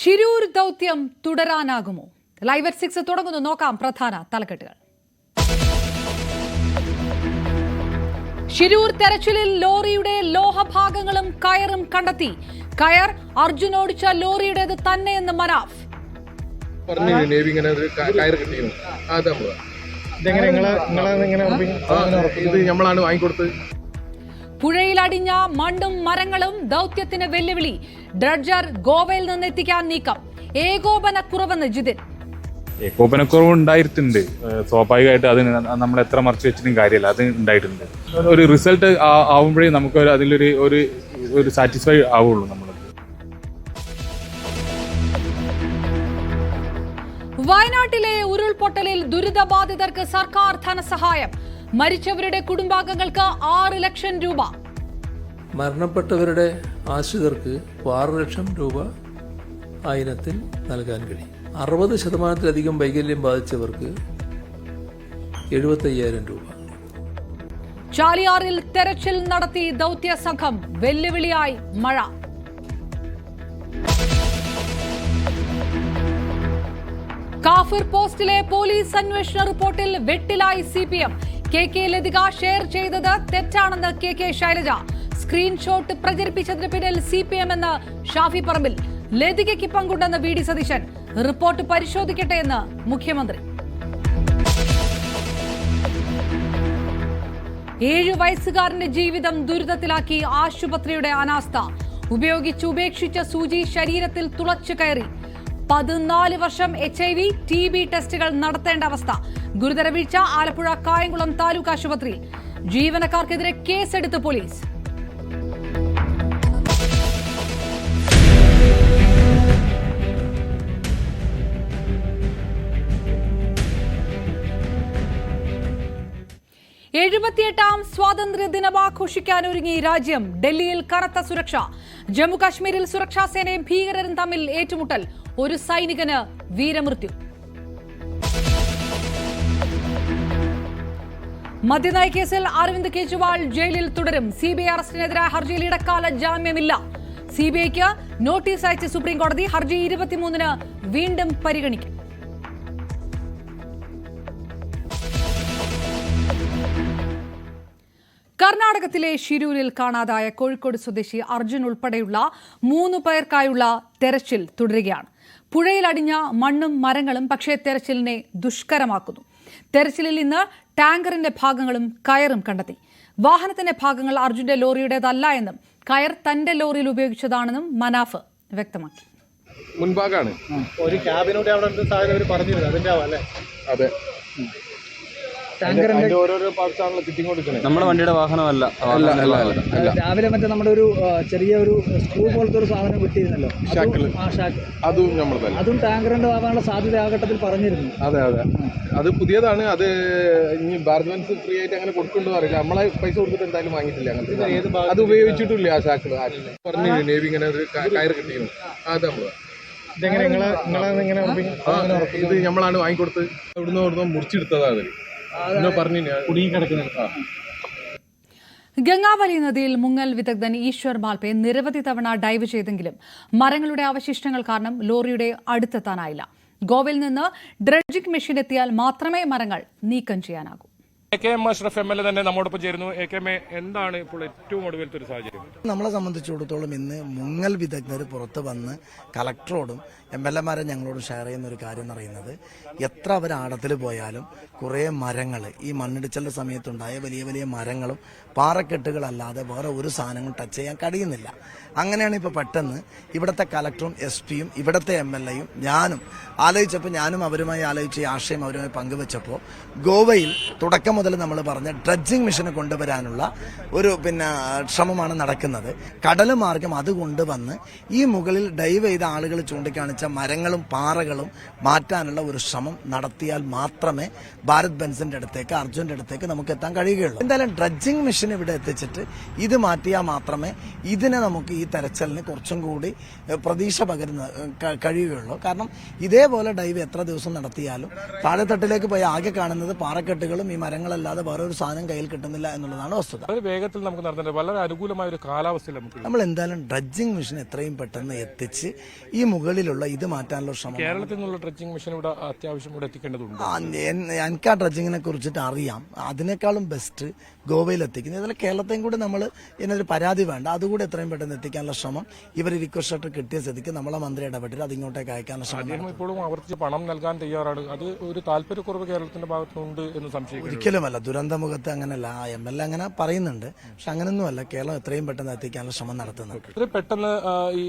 ശിരൂർ ദൗത്യം തുടരാനാകുമോ? Live at 6 തുടങ്ങുന്നു. നോക്കാം പ്രധാന തലക്കെട്ടുകൾ. ശിരൂർ തെരച്ചിലിൽ ലോറിയുടെ ലോഹഭാഗങ്ങളും കയറും കണ്ടെത്തി. കയർ അർജുൻ ഓടിച്ച ലോറിയുടേത് തന്നെയെന്ന് മനാഫ്. പുഴയിൽ അടിഞ്ഞ മണ്ണും മരങ്ങളും ദൗത്യത്തിന് വെല്ലുവിളി. ഡ്രഡ്ജർ ഗോവയിൽ നിന്ന് എത്തിക്കാൻ നീക്കം. ഏകോപനക്കുറവെന്ന് ജിതിൻ. ഏകോപനക്കുറവ് ഉണ്ടായിട്ടുണ്ട്. സ്വാഭാവികമായിട്ട് അതിന് നമ്മൾ എത്ര മറച്ചു വെച്ചിട്ടും കാര്യമില്ല, അത് ഉണ്ടായിട്ടുണ്ട്. ഒരു റിസൾട്ട് ആവുമ്പോഴേ നമുക്ക് അതിലൊരു ഒരു സാറ്റിസ്ഫൈ ആവുള്ളൂ നമ്മൾ. വയനാട്ടിലെ ഉരുൾപൊട്ടലിൽ ദുരിതബാധിതർക്ക് സർക്കാർ ധനസഹായം. മരിച്ചവരുടെ കുടുംബാംഗങ്ങൾക്ക് 6 ലക്ഷം രൂപ. മരണപ്പെട്ടവരുടെ ആശ്രിതർക്ക് 6 ലക്ഷം രൂപ ആയിരത്തിൽ നൽകാൻ കഴിയും. 60% വൈകല്യം ബാധിച്ചവർക്ക് 75,000 രൂപ. ചാലിയാറിൽ തെരച്ചിൽ നടത്തി ദൗത്യ സംഘം. വെല്ലുവിളിയായി മഴ. കാഫിർ പോസ്റ്റിലെ പോലീസ് അന്വേഷണ റിപ്പോർട്ടിൽ വെട്ടിലായി CPM. KK ലതിക ഷെയർ ചെയ്തത് തെറ്റാണെന്ന് KK ശൈലജ. സ്ക്രീൻഷോട്ട് പ്രചരിപ്പിച്ചതിന് പിന്നിൽ CPM എന്ന് ഷാഫി പറമ്പിൽ. ലതികയ്ക്ക് പങ്കുണ്ടെന്ന് VD സതീശൻ. റിപ്പോർട്ട് പരിശോധിക്കട്ടെ എന്ന് മുഖ്യമന്ത്രി. 7 വയസ്സുകാരന്റെ ജീവിതം ദുരിതത്തിലാക്കി ആശുപത്രിയുടെ അനാസ്ഥ. ഉപേക്ഷിച്ച സൂചി ശരീരത്തിൽ തുളച്ചു കയറി. 14 വർഷം HIV TB ടെസ്റ്റുകൾ നടത്തേണ്ട അവസ്ഥ. ഗുരുതര വീഴ്ച. ആലപ്പുഴ കായംകുളം താലൂക്ക് ആശുപത്രിയിൽ. ജീവനക്കാർക്കെതിരെ കേസെടുത്ത് പോലീസ്. എഴുപത്തിയെട്ടാം സ്വാതന്ത്ര്യ ദിനം ആഘോഷിക്കാനൊരുങ്ങി രാജ്യം. ഡൽഹിയിൽ കനത്ത സുരക്ഷ. ജമ്മു കാശ്മീരിൽ സുരക്ഷാ സേനയും ഭീകരരും തമ്മിൽ ഏറ്റുമുട്ടൽ. ഒരു സൈനികന് വീരമൃത്യു. മദ്യനയ കേസിൽ അരവിന്ദ് കെജ്രിവാൾ ജയിലിൽ തുടരും. CBI അറസ്റ്റിനെതിരായ ഹർജിയിൽ ഇടക്കാല ജാമ്യമില്ല. CBIക്ക് നോട്ടീസ് അയച്ച് സുപ്രീം കോടതി. ഹർജി 23-ന് വീണ്ടും പരിഗണിക്കും. കർണാടകത്തിലെ ഷിരൂരിൽ കാണാതായ കോഴിക്കോട് സ്വദേശി അർജുൻ ഉൾപ്പെടെയുള്ള 3 പേർക്കായുള്ള തെരച്ചിൽ തുടരുകയാണ്. പുഴയിലടിഞ്ഞ മണ്ണും മരങ്ങളും പക്ഷേ തെരച്ചിലിനെ ദുഷ്കരമാക്കുന്നു. തെരച്ചിലിൽ ഇന്ന് ടാങ്കറിന്റെ ഭാഗങ്ങളും കയറും കണ്ടെത്തി. വാഹനത്തിന്റെ ഭാഗങ്ങൾ അർജുന്റെ ലോറിയുടേതല്ല എന്നും കയർ തന്റെ ലോറിയിൽ ഉപയോഗിച്ചതാണെന്നും മനാഫ് വ്യക്തമാക്കി. മുൻഭാഗമാണ് ഒരു ക്യാബിനോട് അവിടെ സാഹചര്യം പറഞ്ഞിരുന്നു. അതിന്റെ ആവല്ലേ? അതെ, ഓരോരോ പാർട്സ് ആണല്ലോ ഫിറ്റിംഗ് കൊടുക്കുന്നത്. നമ്മുടെ വണ്ടിയുടെ വാഹനമല്ല. രാവിലെ മറ്റേ നമ്മുടെ ഒരു ചെറിയ ഒരു സ്ക്രൂ പോലത്തെ ഒരു സാധനം കിട്ടിയിരുന്നല്ലോ, അതും ടാങ്കറിന്റെ ആവാനുള്ള സാധ്യത ആ ഘട്ടത്തിൽ പറഞ്ഞിരുന്നു. അതെ, അത് പുതിയതാണ്. അത് ഇനി ഭാരത് ബെൻസ് ഫ്രീ ആയിട്ട് അങ്ങനെ കൊടുക്കുന്നുണ്ടോ അറിയില്ല. നമ്മളെ പൈസ കൊടുത്തിട്ട് എന്തായാലും വാങ്ങിയിട്ടില്ല. അങ്ങനത്തെ അത് ഉപയോഗിച്ചിട്ടില്ല. ആ ഷാക്കിൾ പറഞ്ഞു നേവി ഇങ്ങനെ ഒരു കയറ് കിട്ടിയിരുന്നു. അത് നമ്മള് ഇത് നമ്മളാണ് വാങ്ങിക്കൊടുത്ത് ഇവിടുന്ന് മുറിച്ചെടുത്തതാണ്. ഗംഗാവലി നദിയിൽ മുങ്ങൽ വിദഗ്ധൻ ഈശ്വർ മാൽപെ നിരവധി തവണ ഡൈവ് ചെയ്തെങ്കിലും മരങ്ങളുടെ അവശിഷ്ടങ്ങൾ കാരണം ലോറിയുടെ അടുത്തെത്താനായില്ല. ഗോവയിൽ നിന്ന് ഡ്രഡ്ജിംഗ് മെഷീൻ എത്തിയാൽ മാത്രമേ മരങ്ങൾ നീക്കം ചെയ്യാനാകൂ. AKM അഷ്റഫ് MLA തന്നെ നമ്മോടൊപ്പം ചേരുന്നു. AKM, എന്താണ് ഇപ്പോൾ ഏറ്റവും ഒടുവിലത്തെ ഒരു സാഹചര്യം? നമ്മളെ സംബന്ധിച്ചിടത്തോളം ഇന്ന് മുങ്ങൽ വിദഗ്ധർ പുറത്ത് വന്ന് കളക്ടറോടും MLA-മാരെ ഞങ്ങളോട് ഷെയർ ചെയ്യുന്ന ഒരു കാര്യം എന്ന് പറയുന്നത്, എത്ര അവർ ആഴത്തിൽ പോയാലും കുറേ മരങ്ങൾ, ഈ മണ്ണിടിച്ചലിന്റെ സമയത്തുണ്ടായ വലിയ വലിയ മരങ്ങളും പാറക്കെട്ടുകളല്ലാതെ വേറെ ഒരു സാധനങ്ങളും ടച്ച് ചെയ്യാൻ കഴിയുന്നില്ല. അങ്ങനെയാണ് ഇപ്പോൾ പെട്ടെന്ന് ഇവിടുത്തെ കളക്ടറും SP-യും ഇവിടുത്തെ MLA-യും ഞാനും ആലോചിച്ചപ്പോൾ, ഞാനും അവരുമായി ആലോചിച്ച് ഈ ആശയം അവരുമായി പങ്കുവെച്ചപ്പോൾ, ഗോവയിൽ തുടക്കം മുതൽ നമ്മൾ പറഞ്ഞ ഡ്രഡ്ജിംഗ് മെഷീൻ കൊണ്ടുവരാനുള്ള ഒരു ശ്രമമാണ് നടക്കുന്നത്. കടൽ മാർഗം അത് കൊണ്ടുവന്ന് ഈ മുകളിൽ ഡൈവ് ചെയ്ത ആളുകൾ ചൂണ്ടിക്കാണിച്ച മരങ്ങളും പാറകളും മാറ്റാനുള്ള ഒരു ശ്രമം നടത്തിയാൽ മാത്രമേ ഭാരത് ബെൻസിന്റെ അടുത്തേക്ക്, അർജുന്റെ അടുത്തേക്ക് നമുക്ക് എത്താൻ കഴിയുകയുള്ളൂ. എന്തായാലും ഡ്രഡ്ജിംഗ് മെഷീൻ ഇവിടെ എത്തിച്ചിട്ട് ഇത് മാറ്റിയാൽ മാത്രമേ ഇതിനെ നമുക്ക് ഈ തെരച്ചിലിന് കുറച്ചും കൂടി പ്രതീക്ഷ പകരുന്ന കഴിയുകയുള്ളൂ. കാരണം ഇതേപോലെ ഡൈവ് എത്ര ദിവസം നടത്തിയാലും താഴെത്തട്ടിലേക്ക് പോയി ആകെ കാണുന്നത് പാറക്കെട്ടുകളും ഈ മരങ്ങൾ മരങ്ങളല്ലാതെ വേറെ ഒരു സാധനം കയ്യിൽ കിട്ടുന്നില്ല എന്നുള്ളതാണ് വസ്തുത. വളരെ വേഗത്തിൽ നമുക്ക് നടത്തേണ്ടത് വളരെ അനുകൂലമായ ഒരു കാലാവസ്ഥയിൽ നമുക്ക് നമ്മൾ എന്തായാലും ഡ്രഡ്ജിംഗ് മെഷീൻ എത്രയും പെട്ടെന്ന് എത്തിച്ച് ഈ മുകളിലുള്ള ഇത് മാറ്റാനുള്ള ശ്രമം കേരളത്തിൽ നിന്നുള്ള ഡ്രഡ്ജിംഗ് മെഷീൻ ഇവിടെ അത്യാവശ്യം ഇവിടെ എത്തിക്കേണ്ടതുണ്ട്. എനിക്ക് ആ ഡ്രഡ്ജിങ്ങിനെ കുറിച്ചിട്ട് അറിയാം. അതിനേക്കാളും ബെസ്റ്റ് ഗോവയിൽ എത്തിക്കുന്നത്. ഇതിൽ കേരളത്തെയും കൂടി നമ്മൾ ഇതിനൊരു പരാതി വേണ്ട, അതുകൂടി എത്രയും പെട്ടെന്ന് എത്തിക്കാനുള്ള ശ്രമം ഇവർ റിക്വസ്റ്റ് ലെറ്റർ കിട്ടിയ സ്ഥിതിക്ക് നമ്മളെ മന്ത്രി ഇടപെട്ടിട്ട് അത് ഇങ്ങോട്ടേക്ക് അയക്കാനുള്ള ശ്രമം. അദ്ദേഹം ഇപ്പോഴും ആവർത്തിച്ച് പണം നൽകാൻ തയ്യാറാണ്. അത് ഒരു താല്പര്യക്കുറവ് കേരളത്തിന്റെ ഭാഗത്തുനിന്നുണ്ട് എന്ന് സംശയിക്കുന്നു. ഒരിക്കലുമല്ല. ദുരന്തമുഖത്ത് അങ്ങനെയല്ല. MLA അങ്ങനെ പറയുന്നുണ്ട്, പക്ഷെ അങ്ങനെയൊന്നുമല്ല. കേരളം എത്രയും പെട്ടെന്ന് എത്തിക്കാനുള്ള ശ്രമം നടത്തുന്നുണ്ട്. ഇത് പെട്ടെന്ന് ഈ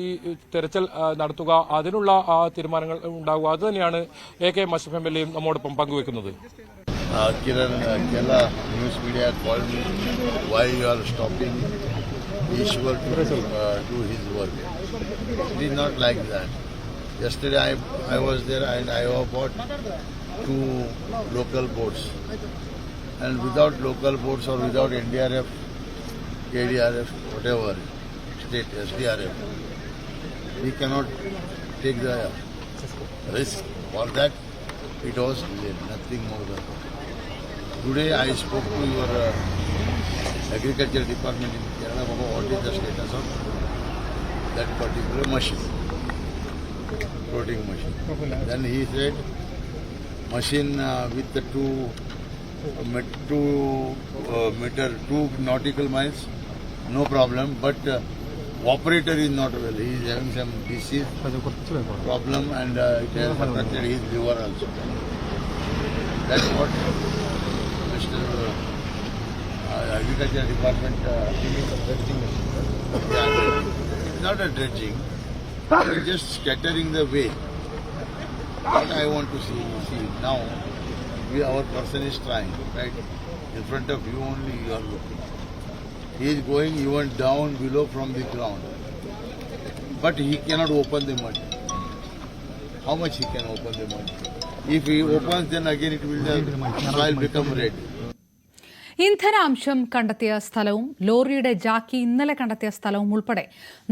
തെരച്ചിൽ നടത്തുക, അതിനുള്ള തീരുമാനങ്ങൾ ഉണ്ടാവുക, അത് തന്നെയാണ് AK മഷ്റഫ് MLA നമ്മോടൊപ്പം പങ്കുവെക്കുന്നത്. Kiran, Kerala news media called me, why you are stopping Ishwar to do his work. It is not like that. Yesterday I was there and I bought 2 local boats. And without local boats or without NDRF, KDRF, whatever, state SDRF, we cannot take the risk. For that, it was delayed, nothing more than that. Today I spoke to your agriculture department in Kerala about what is the status of that particular machine, floating machine. Then he said machine with the 2 nautical miles, no problem, but operator is not well. He is having some disease problem and it has affected his liver also. That's what Mr. Agriculture Department not a dredging, just scattering the way. What I want to see now, our person is trying, right? In front of you only you are looking. He is going even down below from the ground, but he cannot open the mud. How much he can open the mud? If he opens, then again it will soil become red. ഇന്ധനാംശം കണ്ടെത്തിയ സ്ഥലവും ലോറിയുടെ ജാക്കി ഇന്നലെ കണ്ടെത്തിയ സ്ഥലവും ഉൾപ്പെടെ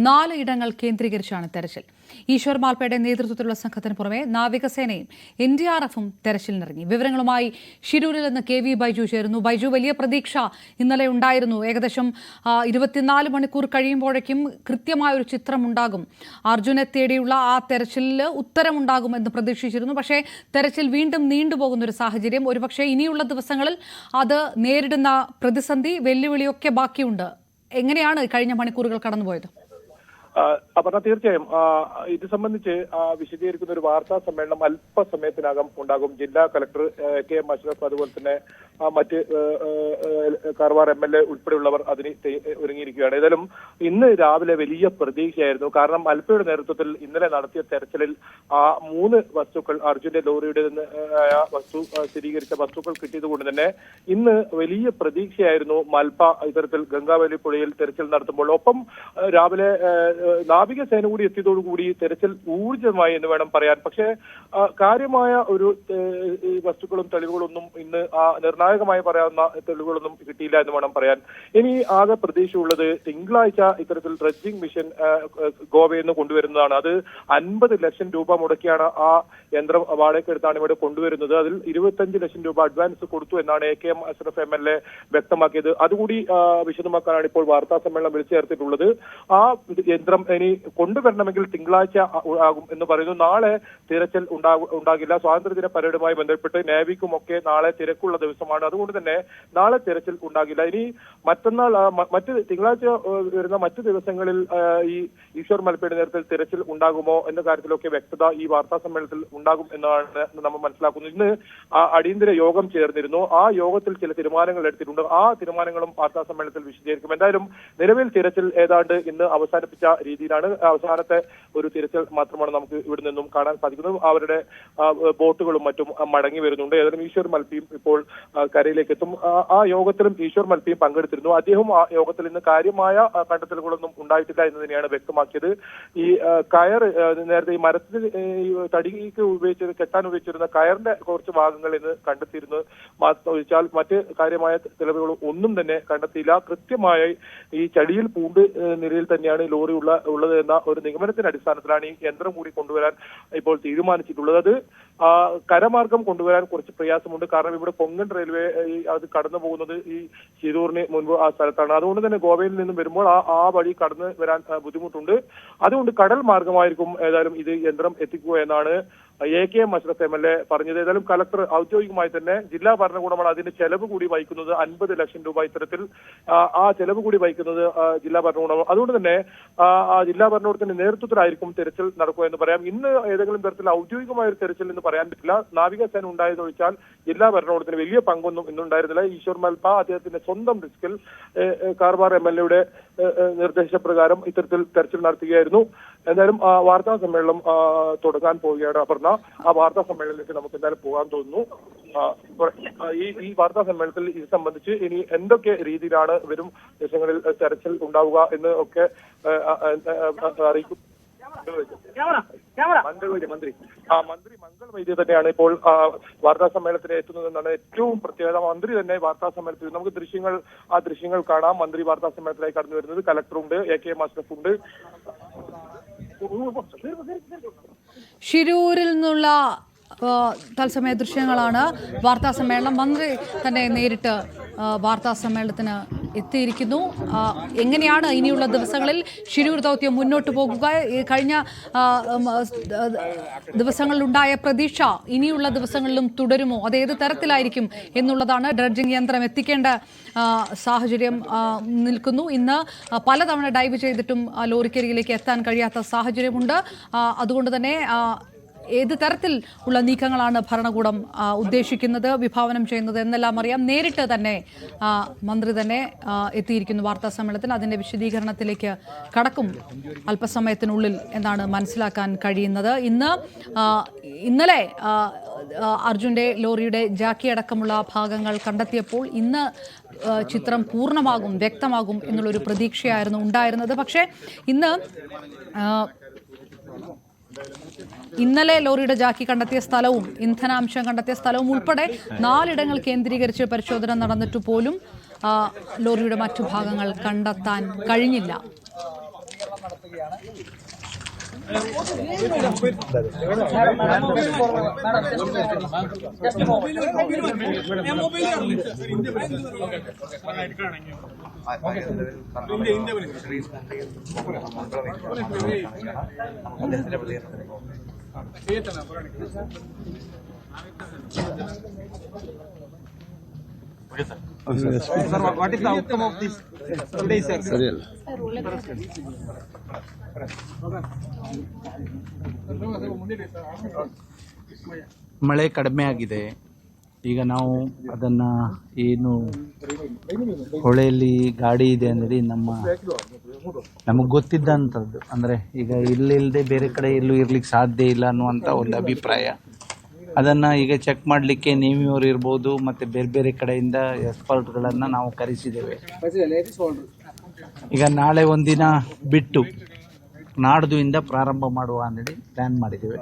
4 ഇടങ്ങൾ കേന്ദ്രീകരിച്ചാണ് തെരച്ചിൽ. ഈശ്വർ മാൽപ്പയുടെ നേതൃത്വത്തിലുള്ള സംഘത്തിന് പുറമെ നാവികസേനയും NDRFും തെരച്ചിലിനിറങ്ങി. വിവരങ്ങളുമായി ഷിരൂരിൽ നിന്ന് KV ബൈജു ചേരുന്നു. ബൈജു, വലിയ പ്രതീക്ഷ ഇന്നലെ ഉണ്ടായിരുന്നു. ഏകദേശം 24 മണിക്കൂർ കഴിയുമ്പോഴേക്കും കൃത്യമായൊരു ചിത്രമുണ്ടാകും. അർജുനെ തേടിയുള്ള ആ തെരച്ചിലിൽ ഉത്തരമുണ്ടാകും എന്ന് പ്രതീക്ഷിച്ചിരുന്നു. പക്ഷേ തെരച്ചിൽ വീണ്ടും നീണ്ടുപോകുന്നൊരു സാഹചര്യം. ഒരുപക്ഷെ ഇനിയുള്ള ദിവസങ്ങളിൽ അത് നേരിടുന്ന പ്രതിസന്ധി, വെല്ലുവിളിയൊക്കെ ബാക്കിയുണ്ട്. എങ്ങനെയാണ് കഴിഞ്ഞ മണിക്കൂറുകൾ കടന്നുപോയത്? അപർണ, തീർച്ചയായും ഇത് സംബന്ധിച്ച് വിശദീകരിക്കുന്ന ഒരു വാർത്താ സമ്മേളനം അല്പസമയത്തിനകം ഉണ്ടാകും. ജില്ലാ കളക്ടർ AK മഷ്റഫ്, അതുപോലെ തന്നെ മറ്റ് കാർവാർ MLA ഉൾപ്പെടെയുള്ളവർ അതിന് ഒരുങ്ങിയിരിക്കുകയാണ്. ഏതായാലും ഇന്ന് രാവിലെ വലിയ പ്രതീക്ഷയായിരുന്നു. കാരണം അൽപ്പയുടെ നേതൃത്വത്തിൽ ഇന്നലെ നടത്തിയ തെരച്ചിലിൽ 3 വസ്തുക്കൾ, അർജുന്റെ ലോറിയുടെ വസ്തു സ്ഥിരീകരിച്ച വസ്തുക്കൾ കിട്ടിയതുകൊണ്ട് തന്നെ ഇന്ന് വലിയ പ്രതീക്ഷയായിരുന്നു മൽപ്പ ഇത്തരത്തിൽ ഗംഗാവലി പുഴയിൽ തെരച്ചിൽ നടത്തുമ്പോൾ. ഒപ്പം രാവിലെ നാവികസേന കൂടി എത്തിയതോടുകൂടി തെരച്ചിൽ ഊർജിതമായി എന്ന് വേണം പറയാൻ. പക്ഷേ കാര്യമായ ഒരു വസ്തുക്കളും തെളിവുകളൊന്നും ഇന്ന് നിർണായകമായി പറയാവുന്ന തെളിവുകളൊന്നും കിട്ടിയില്ല എന്ന് വേണം പറയാൻ. ഇനി ആകെ പ്രതീക്ഷയുള്ളത് തിങ്കളാഴ്ച ഇത്തരത്തിൽ ഡ്രഡ്ജിംഗ് മിഷൻ ഗോവയിൽ നിന്ന് കൊണ്ടുവരുന്നതാണ്. അത് 50 ലക്ഷം രൂപ മുടക്കിയാണ് ആ യന്ത്രം വാടകയ്ക്കെടുത്താണ് ഇവിടെ കൊണ്ടുവരുന്നത്. അതിൽ 25 ലക്ഷം രൂപ അഡ്വാൻസ് കൊടുത്തു എന്നാണ് AK മഷ്റഫ് MLA വ്യക്തമാക്കിയത്. അതുകൂടി വിശദമാക്കാനാണ് ഇപ്പോൾ വാർത്താ സമ്മേളനം വിളിച്ചു ചേർത്തിട്ടുള്ളത്. ആ യന്ത്രം ഇനി കൊണ്ടുവരണമെങ്കിൽ തിങ്കളാഴ്ച ആകും എന്ന് പറയുന്നു. നാളെ തിരച്ചിൽ ഉണ്ടാകില്ല. സ്വാതന്ത്ര്യദിന പരേഡുമായി ബന്ധപ്പെട്ട് നേവിക്കുമൊക്കെ നാളെ തിരക്കുള്ള ദിവസമാണ്. അതുകൊണ്ട് തന്നെ നാളെ തിരച്ചിൽ ഉണ്ടാകില്ല. ഇനി മറ്റന്നാൾ തിങ്കളാഴ്ച വരുന്ന മറ്റു ദിവസങ്ങളിൽ ഈ ഈശ്വർ മൽപ്പയുടെ നേതൃത്വത്തിൽ തിരച്ചിൽ ഉണ്ടാകുമോ എന്ന കാര്യത്തിലൊക്കെ വ്യക്തത ഈ വാർത്താ സമ്മേളനത്തിൽ ഉണ്ടാകും എന്നാണ് നമ്മൾ മനസ്സിലാക്കുന്നത്. ഇന്ന് അടിയന്തര യോഗം ചേർന്നിരുന്നു. ആ യോഗത്തിൽ ചില തീരുമാനങ്ങൾ എടുത്തിട്ടുണ്ട്. ആ തീരുമാനങ്ങളും വാർത്താ സമ്മേളനത്തിൽ വിശദീകരിക്കും. എന്തായാലും നിലവിൽ തിരച്ചിൽ ഏതാണ്ട് ഇന്ന് അവസാനിപ്പിച്ച രീതിയിലാണ്. അവസാനത്തെ ഒരു തിരച്ചിൽ മാത്രമാണ് നമുക്ക് ഇവിടെ നിന്നും കാണാൻ സാധിക്കുന്നത്. അവരുടെ ബോട്ടുകളും മറ്റും മടങ്ങി വരുന്നുണ്ട്. ഏതായാലും ഈശ്വർ മൽപ്പിയും ഇപ്പോൾ കരയിലേക്ക് എത്തും. ആ യോഗത്തിലും ഈശ്വർ മൽപ്പിയും പങ്കെടുത്തിരുന്നു. അദ്ദേഹം ആ യോഗത്തിൽ ഇന്ന് കാര്യമായ കണ്ടെത്തലുകളൊന്നും ഉണ്ടായിട്ടില്ല എന്ന് തന്നെയാണ് വ്യക്തമാക്കിയത്. ഈ കയർ നേരത്തെ ഈ മരത്തിൽ തടിക്ക് കെട്ടാൻ ഉപയോഗിച്ചിരുന്ന കയറിന്റെ കുറച്ച് ഭാഗങ്ങൾ ഇന്ന് കണ്ടെത്തിയിരുന്നു. ഒഴിച്ചാൽ മറ്റ് കാര്യമായ തെളിവുകൾ ഒന്നും തന്നെ കണ്ടെത്തിയില്ല. കൃത്യമായി ഈ ചടിയിൽ പൂണ്ട് നിലയിൽ തന്നെയാണ് ലോറി ഉള്ളത് എന്ന ഒരു നിഗമനത്തിന്റെ അടിസ്ഥാനത്തിലാണ് ഈ യന്ത്രം കൂടി കൊണ്ടുവരാൻ ഇപ്പോൾ തീരുമാനിച്ചിട്ടുള്ളത്. അത് കരമാർഗം കൊണ്ടുവരാൻ കുറച്ച് പ്രയാസമുണ്ട്. കാരണം ഇവിടെ കൊങ്കൺ റെയിൽവേ അത് കടന്നു പോകുന്നത് ഈ ശിരൂറിന് മുൻപ് ആ സ്ഥലത്താണ്. അതുകൊണ്ട് തന്നെ ഗോവയിൽ നിന്നും വരുമ്പോൾ ആ വഴി കടന്നു വരാൻ ബുദ്ധിമുട്ടുണ്ട്. അതുകൊണ്ട് കടൽ മാർഗമായിരിക്കും ഏതായാലും ഇത് യന്ത്രം എത്തിക്കുക എന്നാണ് AKM അഷ്റഫ് MLA പറഞ്ഞത്. ഏതായാലും കളക്ടർ ഔദ്യോഗികമായി തന്നെ ജില്ലാ ഭരണകൂടമാണ് അതിന്റെ ചെലവ് കൂടി വഹിക്കുന്നത്. 50 ലക്ഷം രൂപ ഇത്തരത്തിൽ ആ ചെലവ് കൂടി വഹിക്കുന്നത് ജില്ലാ ഭരണകൂടം. അതുകൊണ്ട് തന്നെ ജില്ലാ ഭരണകൂടത്തിന്റെ നേതൃത്വത്തിലായിരിക്കും തെരച്ചിൽ നടക്കുക എന്ന് പറയാം. ഇന്ന് ഏതെങ്കിലും തരത്തിൽ ഔദ്യോഗികമായ ഒരു തെരച്ചിൽ എന്ന് പറയാൻ പറ്റില്ല. നാവികസേന ഉണ്ടായതൊഴിച്ചാൽ ജില്ലാ ഭരണകൂടത്തിന് വലിയ പങ്കൊന്നും ഇന്നുണ്ടായിരുന്നില്ല. ഈശ്വർ മൽപ്പ അദ്ദേഹത്തിന്റെ സ്വന്തം റിസ്കിൽ കാർവാർ MLA നിർദ്ദേശപ്രകാരം ഇത്തരത്തിൽ തെരച്ചിൽ നടത്തുകയായിരുന്നു. എന്തായാലും വാർത്താ സമ്മേളനം തുടങ്ങാൻ പോവുകയാണ് അപർണ. ആ വാർത്താ സമ്മേളനത്തിലേക്ക് നമുക്ക് എന്തായാലും പോകാൻ തോന്നുന്നു. ഈ വാർത്താ സമ്മേളനത്തിൽ ഇത് സംബന്ധിച്ച് ഇനി എന്തൊക്കെ രീതിയിലാണ് വരും ദിവസങ്ങളിൽ തെരച്ചിൽ ഉണ്ടാവുക എന്ന് ഒക്കെ അറിയിക്കും. മന്ത്രി മംഗൾ വൈദ്യ തന്നെയാണ് ഇപ്പോൾ വാർത്താ സമ്മേളനത്തിന് എത്തുന്നതെന്നാണ് ഏറ്റവും പ്രത്യേകത. മന്ത്രി തന്നെ വാർത്താ സമ്മേളനത്തിൽ നമുക്ക് ദൃശ്യങ്ങൾ കാണാം. മന്ത്രി വാർത്താ സമ്മേളനത്തിലേക്ക് കടന്നു വരുന്നത്. കലക്ടറുണ്ട്, AKM അഷ്റഫ് ഉണ്ട്. ഷിരൂരിൽ നിന്നുള്ള തത്സമയ ദൃശ്യങ്ങളാണ്. വാർത്താ സമ്മേളനം മന്ത്രി തന്നെ നേരിട്ട് വാർത്താ സമ്മേളനത്തിന് എത്തിയിരിക്കുന്നു. എങ്ങനെയാണ് ഇനിയുള്ള ദിവസങ്ങളിൽ ഷിരൂർ ദൗത്യം മുന്നോട്ട് പോകുക? കഴിഞ്ഞ ദിവസങ്ങളിലുണ്ടായ പ്രതീക്ഷ ഇനിയുള്ള ദിവസങ്ങളിലും തുടരുമോ? അത് ഏത് തരത്തിലായിരിക്കും എന്നുള്ളതാണ്. ഡ്രഡ്ജിംഗ് യന്ത്രം എത്തിക്കേണ്ട സാഹചര്യം നിൽക്കുന്നു. ഇന്ന് പലതവണ ഡൈവ് ചെയ്തിട്ടും ലോറിക്കരികിലേക്ക് എത്താൻ കഴിയാത്ത സാഹചര്യമുണ്ട്. അതുകൊണ്ട് തന്നെ ഏത് തരത്തിൽ ഉള്ള നീക്കങ്ങളാണ് ഭരണകൂടം ഉദ്ദേശിക്കുന്നത്, വിഭാവനം ചെയ്യുന്നത് എന്നെല്ലാം അറിയാം. നേരിട്ട് തന്നെ മന്ത്രി തന്നെ എത്തിയിരിക്കുന്നു വാർത്താ സമ്മേളനത്തിൽ. അതിന്റെ വിശദീകരണത്തിലേക്ക് കടക്കും അല്പസമയത്തിനുള്ളിൽ എന്നാണ് മനസ്സിലാക്കാൻ കഴിയുന്നത്. ഇന്നലെ അർജുന്റെ ലോറിയുടെ ജാക്കി അടക്കമുള്ള ഭാഗങ്ങൾ കണ്ടെത്തിയപ്പോൾ ഇന്ന് ചിത്രം പൂർണ്ണമാകും, വ്യക്തമാകും എന്നുള്ളൊരു പ്രതീക്ഷയായിരുന്നു ഉണ്ടായിരുന്നത്. പക്ഷേ ഇന്നലെ ലോറിയുടെ ജാക്കി കണ്ടെത്തിയ സ്ഥലവും ഇന്ധനാംശം കണ്ടെത്തിയ സ്ഥലവും ഉൾപ്പെടെ 4 ഇടങ്ങൾ കേന്ദ്രീകരിച്ച് പരിശോധന നടന്നിട്ട് പോലും ലോറിയുടെ മറ്റു ഭാഗങ്ങൾ കണ്ടെത്താൻ കഴിഞ്ഞില്ല. What is the outcome of this today, sir? ಮಳೆ ಕಡಿಮೆ ಆಗಿದೆ. ಈಗ ನಾವು ಅದನ್ನು ಏನು ಹೊಳೆಯಲ್ಲಿ ಗಾಡಿ ಇದೆ ಅಂದರೆ ನಮಗೆ ಗೊತ್ತಿದ್ದಂಥದ್ದು, ಅಂದರೆ ಈಗ ಇಲ್ಲಿಲ್ಲದೆ ಬೇರೆ ಕಡೆ ಎಲ್ಲೂ ಇರ್ಲಿಕ್ಕೆ ಸಾಧ್ಯ ಇಲ್ಲ ಅನ್ನುವಂಥ ಒಂದು ಅಭಿಪ್ರಾಯ. ಅದನ್ನು ಈಗ ಚೆಕ್ ಮಾಡಲಿಕ್ಕೆ ನೇವಿಯವರು ಇರ್ಬೋದು ಮತ್ತು ಬೇರೆ ಬೇರೆ ಕಡೆಯಿಂದ ಎಕ್ಸ್ಪರ್ಟ್ಗಳನ್ನು ನಾವು ಕರೆಸಿದ್ದೇವೆ. ಈಗ ನಾಳೆ ಒಂದಿನ ಬಿಟ್ಟು ನಾಡ್ದುವಿಂದ ಪ್ರಾರಂಭ ಮಾಡುವ ಅನ್ನೋದು ಪ್ಲ್ಯಾನ್ ಮಾಡಿದ್ದೇವೆ.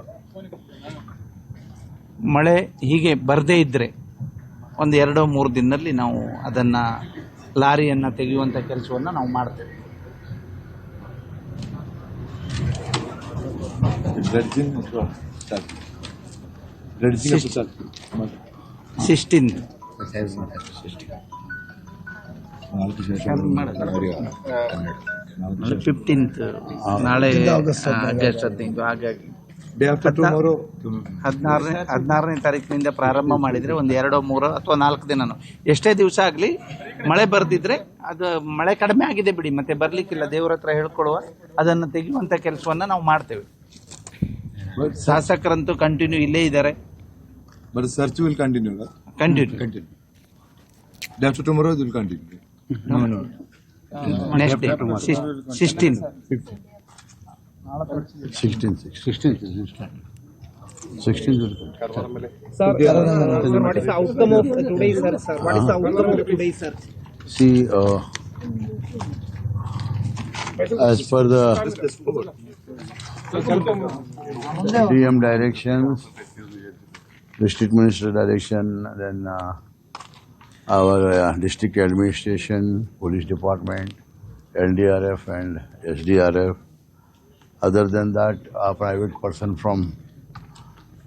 ಮಳೆ ಹೀಗೆ ಬರದೇ ಇದ್ದರೆ ಒಂದು 2-3 ದಿನದಲ್ಲಿ ನಾವು ಅದನ್ನು ಲಾರಿಯನ್ನು ತೆಗೆಯುವಂಥ ಕೆಲಸವನ್ನು ನಾವು ಮಾಡ್ತೇವೆ. ಸಿಕ್ಸ್ಟೀನ್ 15th ನಾಳೆ ಆಗಸ್ಟ್ 15. ಹಾಗಾಗಿ 16ನೇ ತಾರೀಕಿನಿಂದ ಪ್ರಾರಂಭ ಮಾಡಿದರೆ ಒಂದು 2-3 ಅಥವಾ 4 ದಿನನೂ ಎಷ್ಟೇ ದಿವಸ ಆಗಲಿ ಮಳೆ ಬರ್ದಿದ್ರೆ ಅದು ಮಳೆ ಕಡಿಮೆ ಆಗಿದೆ ಬಿಡಿ, ಮತ್ತೆ ಬರ್ಲಿಕ್ಕಿಲ್ಲ, ದೇವ್ರ ಹತ್ರ ಹೇಳ್ಕೊಡುವ, ಅದನ್ನು ತೆಗೆಯುವಂಥ ಕೆಲಸವನ್ನು ನಾವು ಮಾಡ್ತೇವೆ. ಶಾಸಕರಂತೂ ಕಂಟಿನ್ಯೂ ಇಲ್ಲೇ ಇದ್ದಾರೆ. But the search will continue. Continue. Day after tomorrow it will continue. No. Next day, 16. 16 will continue. Sir, what is the outcome of today, sir? What is the outcome of today, sir? See, as per the DM directions, district minister direction, then our district administration, police department, LDRF and SDRF. Other than that, a private person from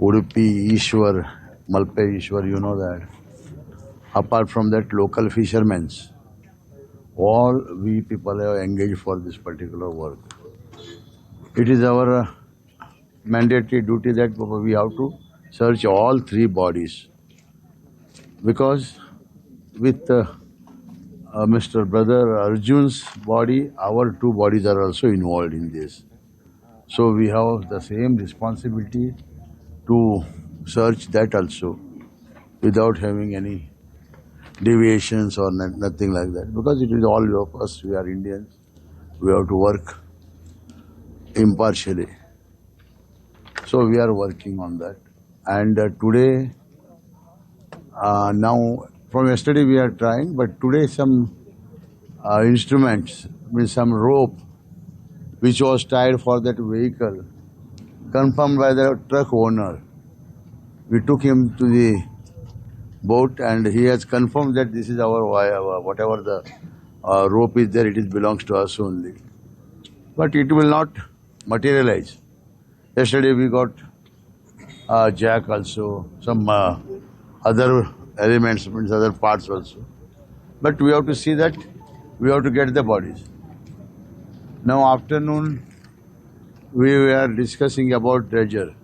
Udupi, Ishwar, Malpe Ishwar, you know that. Apart from that, local fishermen, all we people are engaged for this particular work. It is our mandatory duty that we have to search all three bodies. Because with Mr. Brother Arjun's body, our two bodies are also involved in this. So we have the same responsibility to search that also without having any deviations or nothing like that. Because it is all of us, we are Indians, we have to work impartially. So we are working on that. And today, now from yesterday we are trying, but today some instruments, some rope which was tied for that vehicle, confirmed by the truck owner. We took him to the boat and he has confirmed that this is our, whatever the rope is there, it belongs to us only. But it will not materialize. Yesterday we got jack also, some other elements, other parts also. But we have to see that, we have to get the bodies. Now afternoon, we were discussing about treasure.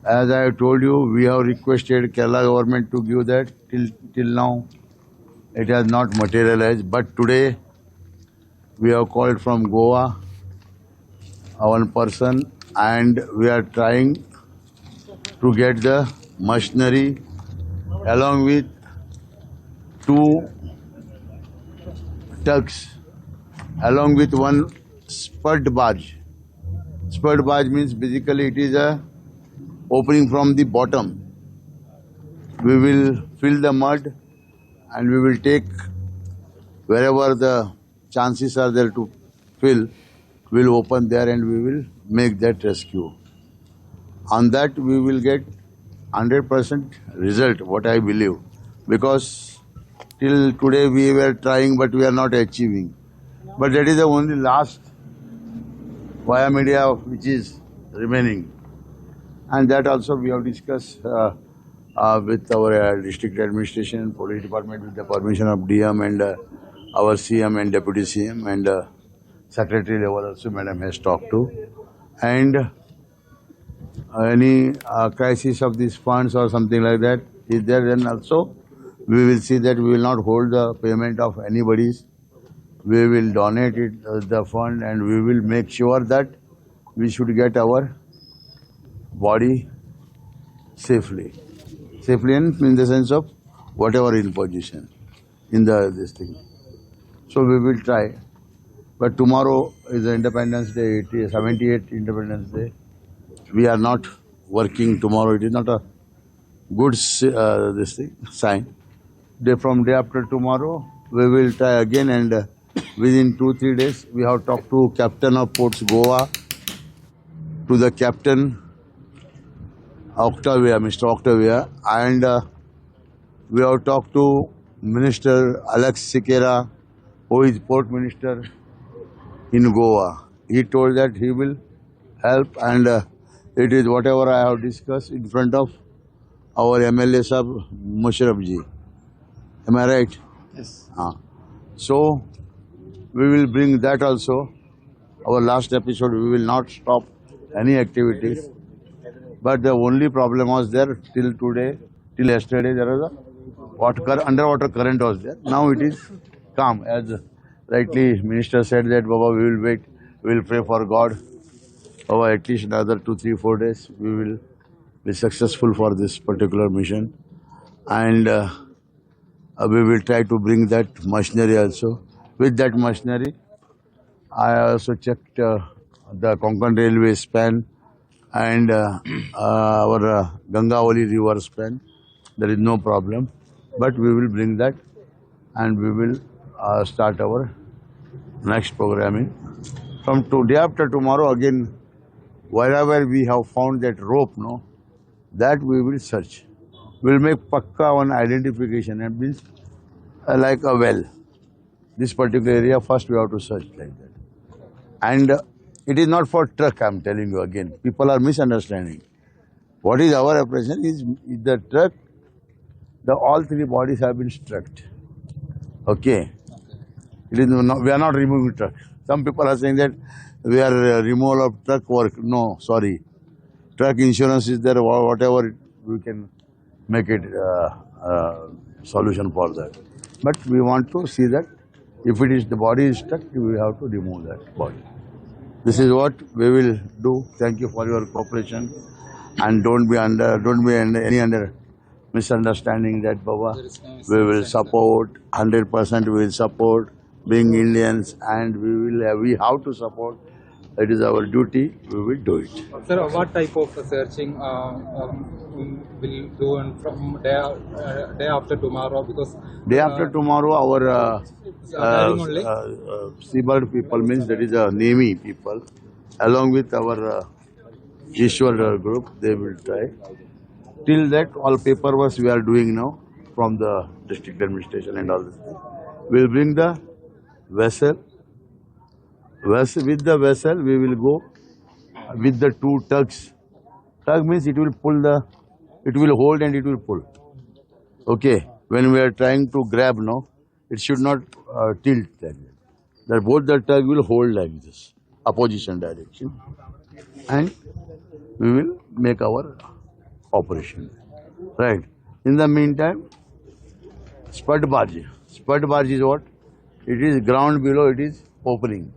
As I have told you, we have requested Kerala government to give that. Till now, it has not materialized. But today, we have called from Goa, one person, and we are trying to get the machinery along with 2 tugs, along with 1 spud barge. Spud barge means basically it is a opening from the bottom. We will fill the mud and we will take wherever the chances are there to fill, we will open there and we will make that rescue. On that we will get 100% result, what I believe. Because till today we were trying but we are not achieving. But that is the only last via media which is remaining. And that also we have discussed with our district administration, police department with the permission of DM and our CM and deputy CM and secretary level also madam has talked to. And any crisis of these funds or something like that is there, then also we will see that we will not hold the payment of anybody's. We will donate it, the fund, and we will make sure that we should get our body safely. Safely in the sense of whatever in position in this thing. So we will try. But tomorrow is the Independence Day, it is 78th Independence Day. We are not working tomorrow. It is not a good sign. From day after tomorrow, we will try again, and within 2-3 days, we have talked to Captain of Ports Goa, to the Captain Octavia, Mr. Octavia, and we have talked to Minister Alex Sikera, who is Port Minister in Goa. He told that he will help, and it is whatever I have discussed in front of our MLA Sab Musharraf ji. Am I right? Yes. So, we will bring that also. Our last episode, we will not stop any activities. But the only problem was there till today, till yesterday, there was a underwater current was there. Now it is calm. As rightly Minister said that, Baba, we will wait, we will pray for God. Over at least another 2-3-4 days, we will be successful for this particular mission. And we will try to bring that machinery also. With that machinery, I also checked the Konkan Railway span and our Gangavali River span. There is no problem. But we will bring that and we will start our next programming. From today after tomorrow, again, wherever we have found that rope, that we will search. We will make pakka one identification, and means like a well. This particular area, first we have to search like that. And it is not for truck, I am telling you again. People are misunderstanding. What is our impression is the truck, all three bodies have been struck. Okay. It is not, we are not removing truck. Some people are saying that we are removal of truck work. No, sorry. Truck insurance is there, whatever we can make it solution for that. But we want to see that if it is the body is stuck, we have to remove that body. This is what we will do. Thank you for your cooperation, and don't be under misunderstanding that Baba. We will support 100%. We will support being Indians, and we have to support. It is our duty. We will do it. Sir, what type of searching will do from day after tomorrow? Because day after tomorrow, our seabird people, means that is Navy people, along with our Ishwar group, they will try. Till that, all paperwork we are doing now from the district administration and all this thing. We'll bring the vessel. With the vessel, we will go with the two tugs. Tug means it will hold and it will pull. Okay, when we are trying to grab now, it should not tilt like that. That both the tug will hold like this, opposition direction, and we will make our operation. Right. In the meantime, spud barge. Spud barge is what? It is ground below, it is opening.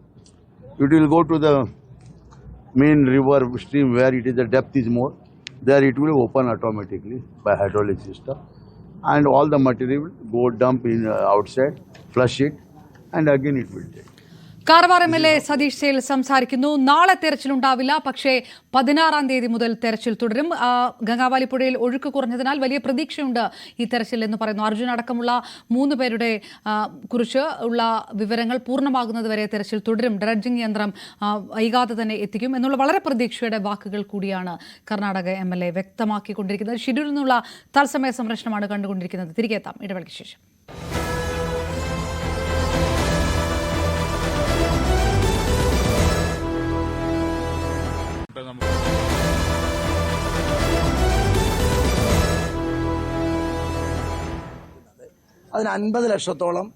It will go to the main river stream where it is the depth is more. There it will open automatically by hydraulic system, and all the material will go dump in outside, flush it, and again it will take. Karwar MLA Satish Sail സംസാരിക്കുന്നു. നാളെ തെരച്ചിലുണ്ടാവില്ല, പക്ഷേ 16-ാം തീയതി മുതൽ തെരച്ചിൽ തുടരും. ഗംഗാവാലി പുഴയിൽ ഒഴുക്ക് കുറഞ്ഞതിനാൽ വലിയ പ്രതീക്ഷയുണ്ട് ഈ തെരച്ചിൽ എന്ന് പറയുന്നു. അർജുൻ അടക്കമുള്ള 3 പേരുടെ കുറിച്ച് ഉള്ള വിവരങ്ങൾ പൂർണ്ണമാകുന്നതുവരെ തെരച്ചിൽ തുടരും. ഡ്രഡ്ജിംഗ് യന്ത്രം വൈകാതെ തന്നെ എത്തിക്കും എന്നുള്ള വളരെ പ്രതീക്ഷയുടെ വാക്കുകൾ കൂടിയാണ് കർണാടക MLA വ്യക്തമാക്കിക്കൊണ്ടിരിക്കുന്നത്. ഷെഡ്യൂളിൽ നിന്നുള്ള തത്സമയ സംരക്ഷണമാണ് കണ്ടുകൊണ്ടിരിക്കുന്നത്. തിരികെ എത്താം ഇടവേളയ്ക്ക് ശേഷം. അതിന് 50 ലക്ഷത്തോളം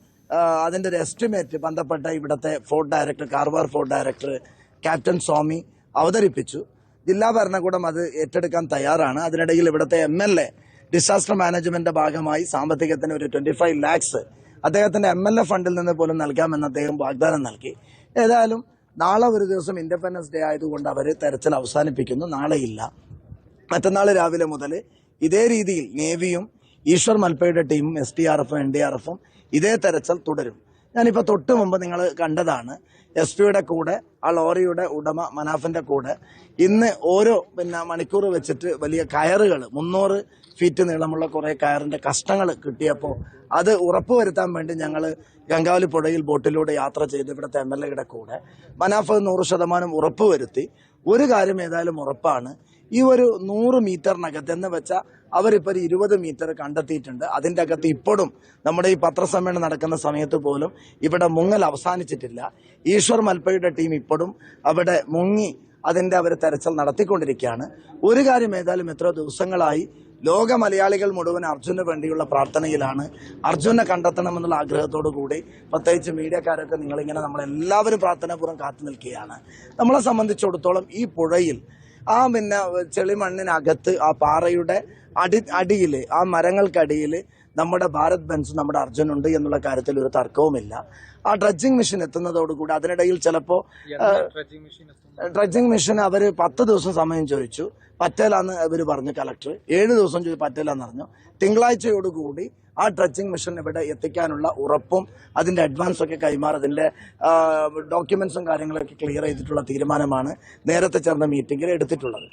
അതിന്റെ ഒരു എസ്റ്റിമേറ്റ് ബന്ധപ്പെട്ട ഇവിടുത്തെ fort director, Karwar fort director captain Swamy അവതരിപ്പിച്ചു. ജില്ലാ ഭരണകൂടം അത് ഏറ്റെടുക്കാൻ തയ്യാറാണ്. അതിനിടയിൽ ഇവിടുത്തെ MLA ഡിസാസ്റ്റർ മാനേജ്മെന്റിന്റെ ഭാഗമായി സാമ്പത്തികത്തിന് ഒരു 25 lakhs അദ്ദേഹത്തിന്റെ MLA ഫണ്ടിൽ നിന്ന് പോലും നൽകാമെന്ന് അദ്ദേഹം വാഗ്ദാനം നൽകി. ഏതായാലും നാളെ ഒരു ദിവസം ഇൻഡിപെൻഡൻസ് ഡേ ആയതുകൊണ്ട് അവർ തെരച്ചിൽ അവസാനിപ്പിക്കുന്നു. നാളെയില്ല, മറ്റന്നാൾ രാവിലെ മുതൽ ഇതേ രീതിയിൽ നേവിയും ഈശ്വർ മൽപ്പയുടെ ടീമും SDRF NDRF ഇതേ തെരച്ചിൽ തുടരും. ഞാനിപ്പോൾ തൊട്ട് മുമ്പ് നിങ്ങൾ കണ്ടതാണ് SP-യുടെ കൂടെ ആ ലോറിയുടെ ഉടമ മനാഫിന്റെ കൂടെ ഇന്ന് ഓരോ മണിക്കൂർ വെച്ചിട്ട് വലിയ കയറുകൾ 300 ഫീറ്റ് നീളമുള്ള കുറെ കയറിന്റെ കഷ്ണങ്ങൾ കിട്ടിയപ്പോൾ അത് ഉറപ്പുവരുത്താൻ വേണ്ടി ഞങ്ങൾ ഗംഗാവലി പുഴയിൽ ബോട്ടിലൂടെ യാത്ര ചെയ്ത് ഇവിടുത്തെ MLA-യുടെ കൂടെ മനാഫ് 100% ഉറപ്പുവരുത്തി. ഒരു കാര്യം ഏതായാലും ഉറപ്പാണ്, ഈ ഒരു 100 മീറ്ററിനകത്ത് എന്ന് വെച്ചാൽ അവരിപ്പോൾ 20 മീറ്റർ കണ്ടെത്തിയിട്ടുണ്ട്. അതിൻ്റെ അകത്ത് ഇപ്പോഴും നമ്മുടെ ഈ പത്രസമ്മേളനം നടക്കുന്ന സമയത്ത് പോലും ഇവിടെ മുങ്ങൽ അവസാനിച്ചിട്ടില്ല. ഈശ്വർ മൽപ്പയുടെ ടീം ഇപ്പോഴും അവിടെ മുങ്ങി അതിൻ്റെ അവർ തെരച്ചിൽ നടത്തിക്കൊണ്ടിരിക്കുകയാണ്. ഒരു കാര്യം ഏതായാലും എത്രയോ ദിവസങ്ങളായി ലോക മലയാളികൾ മുഴുവൻ അർജുന് വേണ്ടിയുള്ള പ്രാർത്ഥനയിലാണ്. അർജുനെ കണ്ടെത്തണമെന്നുള്ള ആഗ്രഹത്തോടു കൂടി പ്രത്യേകിച്ച് മീഡിയക്കാരൊക്കെ നിങ്ങളിങ്ങനെ നമ്മളെല്ലാവരും പ്രാർത്ഥനാപൂർവ്വം കാത്തു നിൽക്കുകയാണ്. നമ്മളെ സംബന്ധിച്ചിടത്തോളം ഈ പുഴയിൽ ആ ചെളിമണ്ണിനകത്ത് ആ പാറയുടെ അടിയിൽ ആ മരങ്ങൾക്കടിയിൽ നമ്മുടെ ഭാരത് ബെൻസ് നമ്മുടെ അർജുനുണ്ട് എന്നുള്ള കാര്യത്തിൽ ഒരു തർക്കവുമില്ല. ആ ഡ്രഡ്ജിംഗ് മെഷീൻ എത്തുന്നതോടുകൂടി അതിനിടയിൽ ചിലപ്പോൾ ഡ്രഡ്ജിംഗ് മെഷീൻ അവർ 10 ദിവസം സമയം ചോദിച്ചു, പറ്റേലാന്ന് അവർ പറഞ്ഞു. കളക്ടർ 7 ദിവസം ചോദിച്ചു, പറ്റേലാന്ന് പറഞ്ഞു. തിങ്കളാഴ്ചയോടുകൂടി ആ ഡ്രഡ്ജിംഗ് മെഷീൻ ഇവിടെ എത്തിക്കാനുള്ള ഉറപ്പും അതിന്റെ അഡ്വാൻസ് ഒക്കെ കൈമാറി അതിന്റെ ഡോക്യുമെന്റ്സും കാര്യങ്ങളൊക്കെ ക്ലിയർ ചെയ്തിട്ടുള്ള തീരുമാനമാണ് നേരത്തെ ചേർന്ന മീറ്റിംഗിൽ എടുത്തിട്ടുള്ളത്.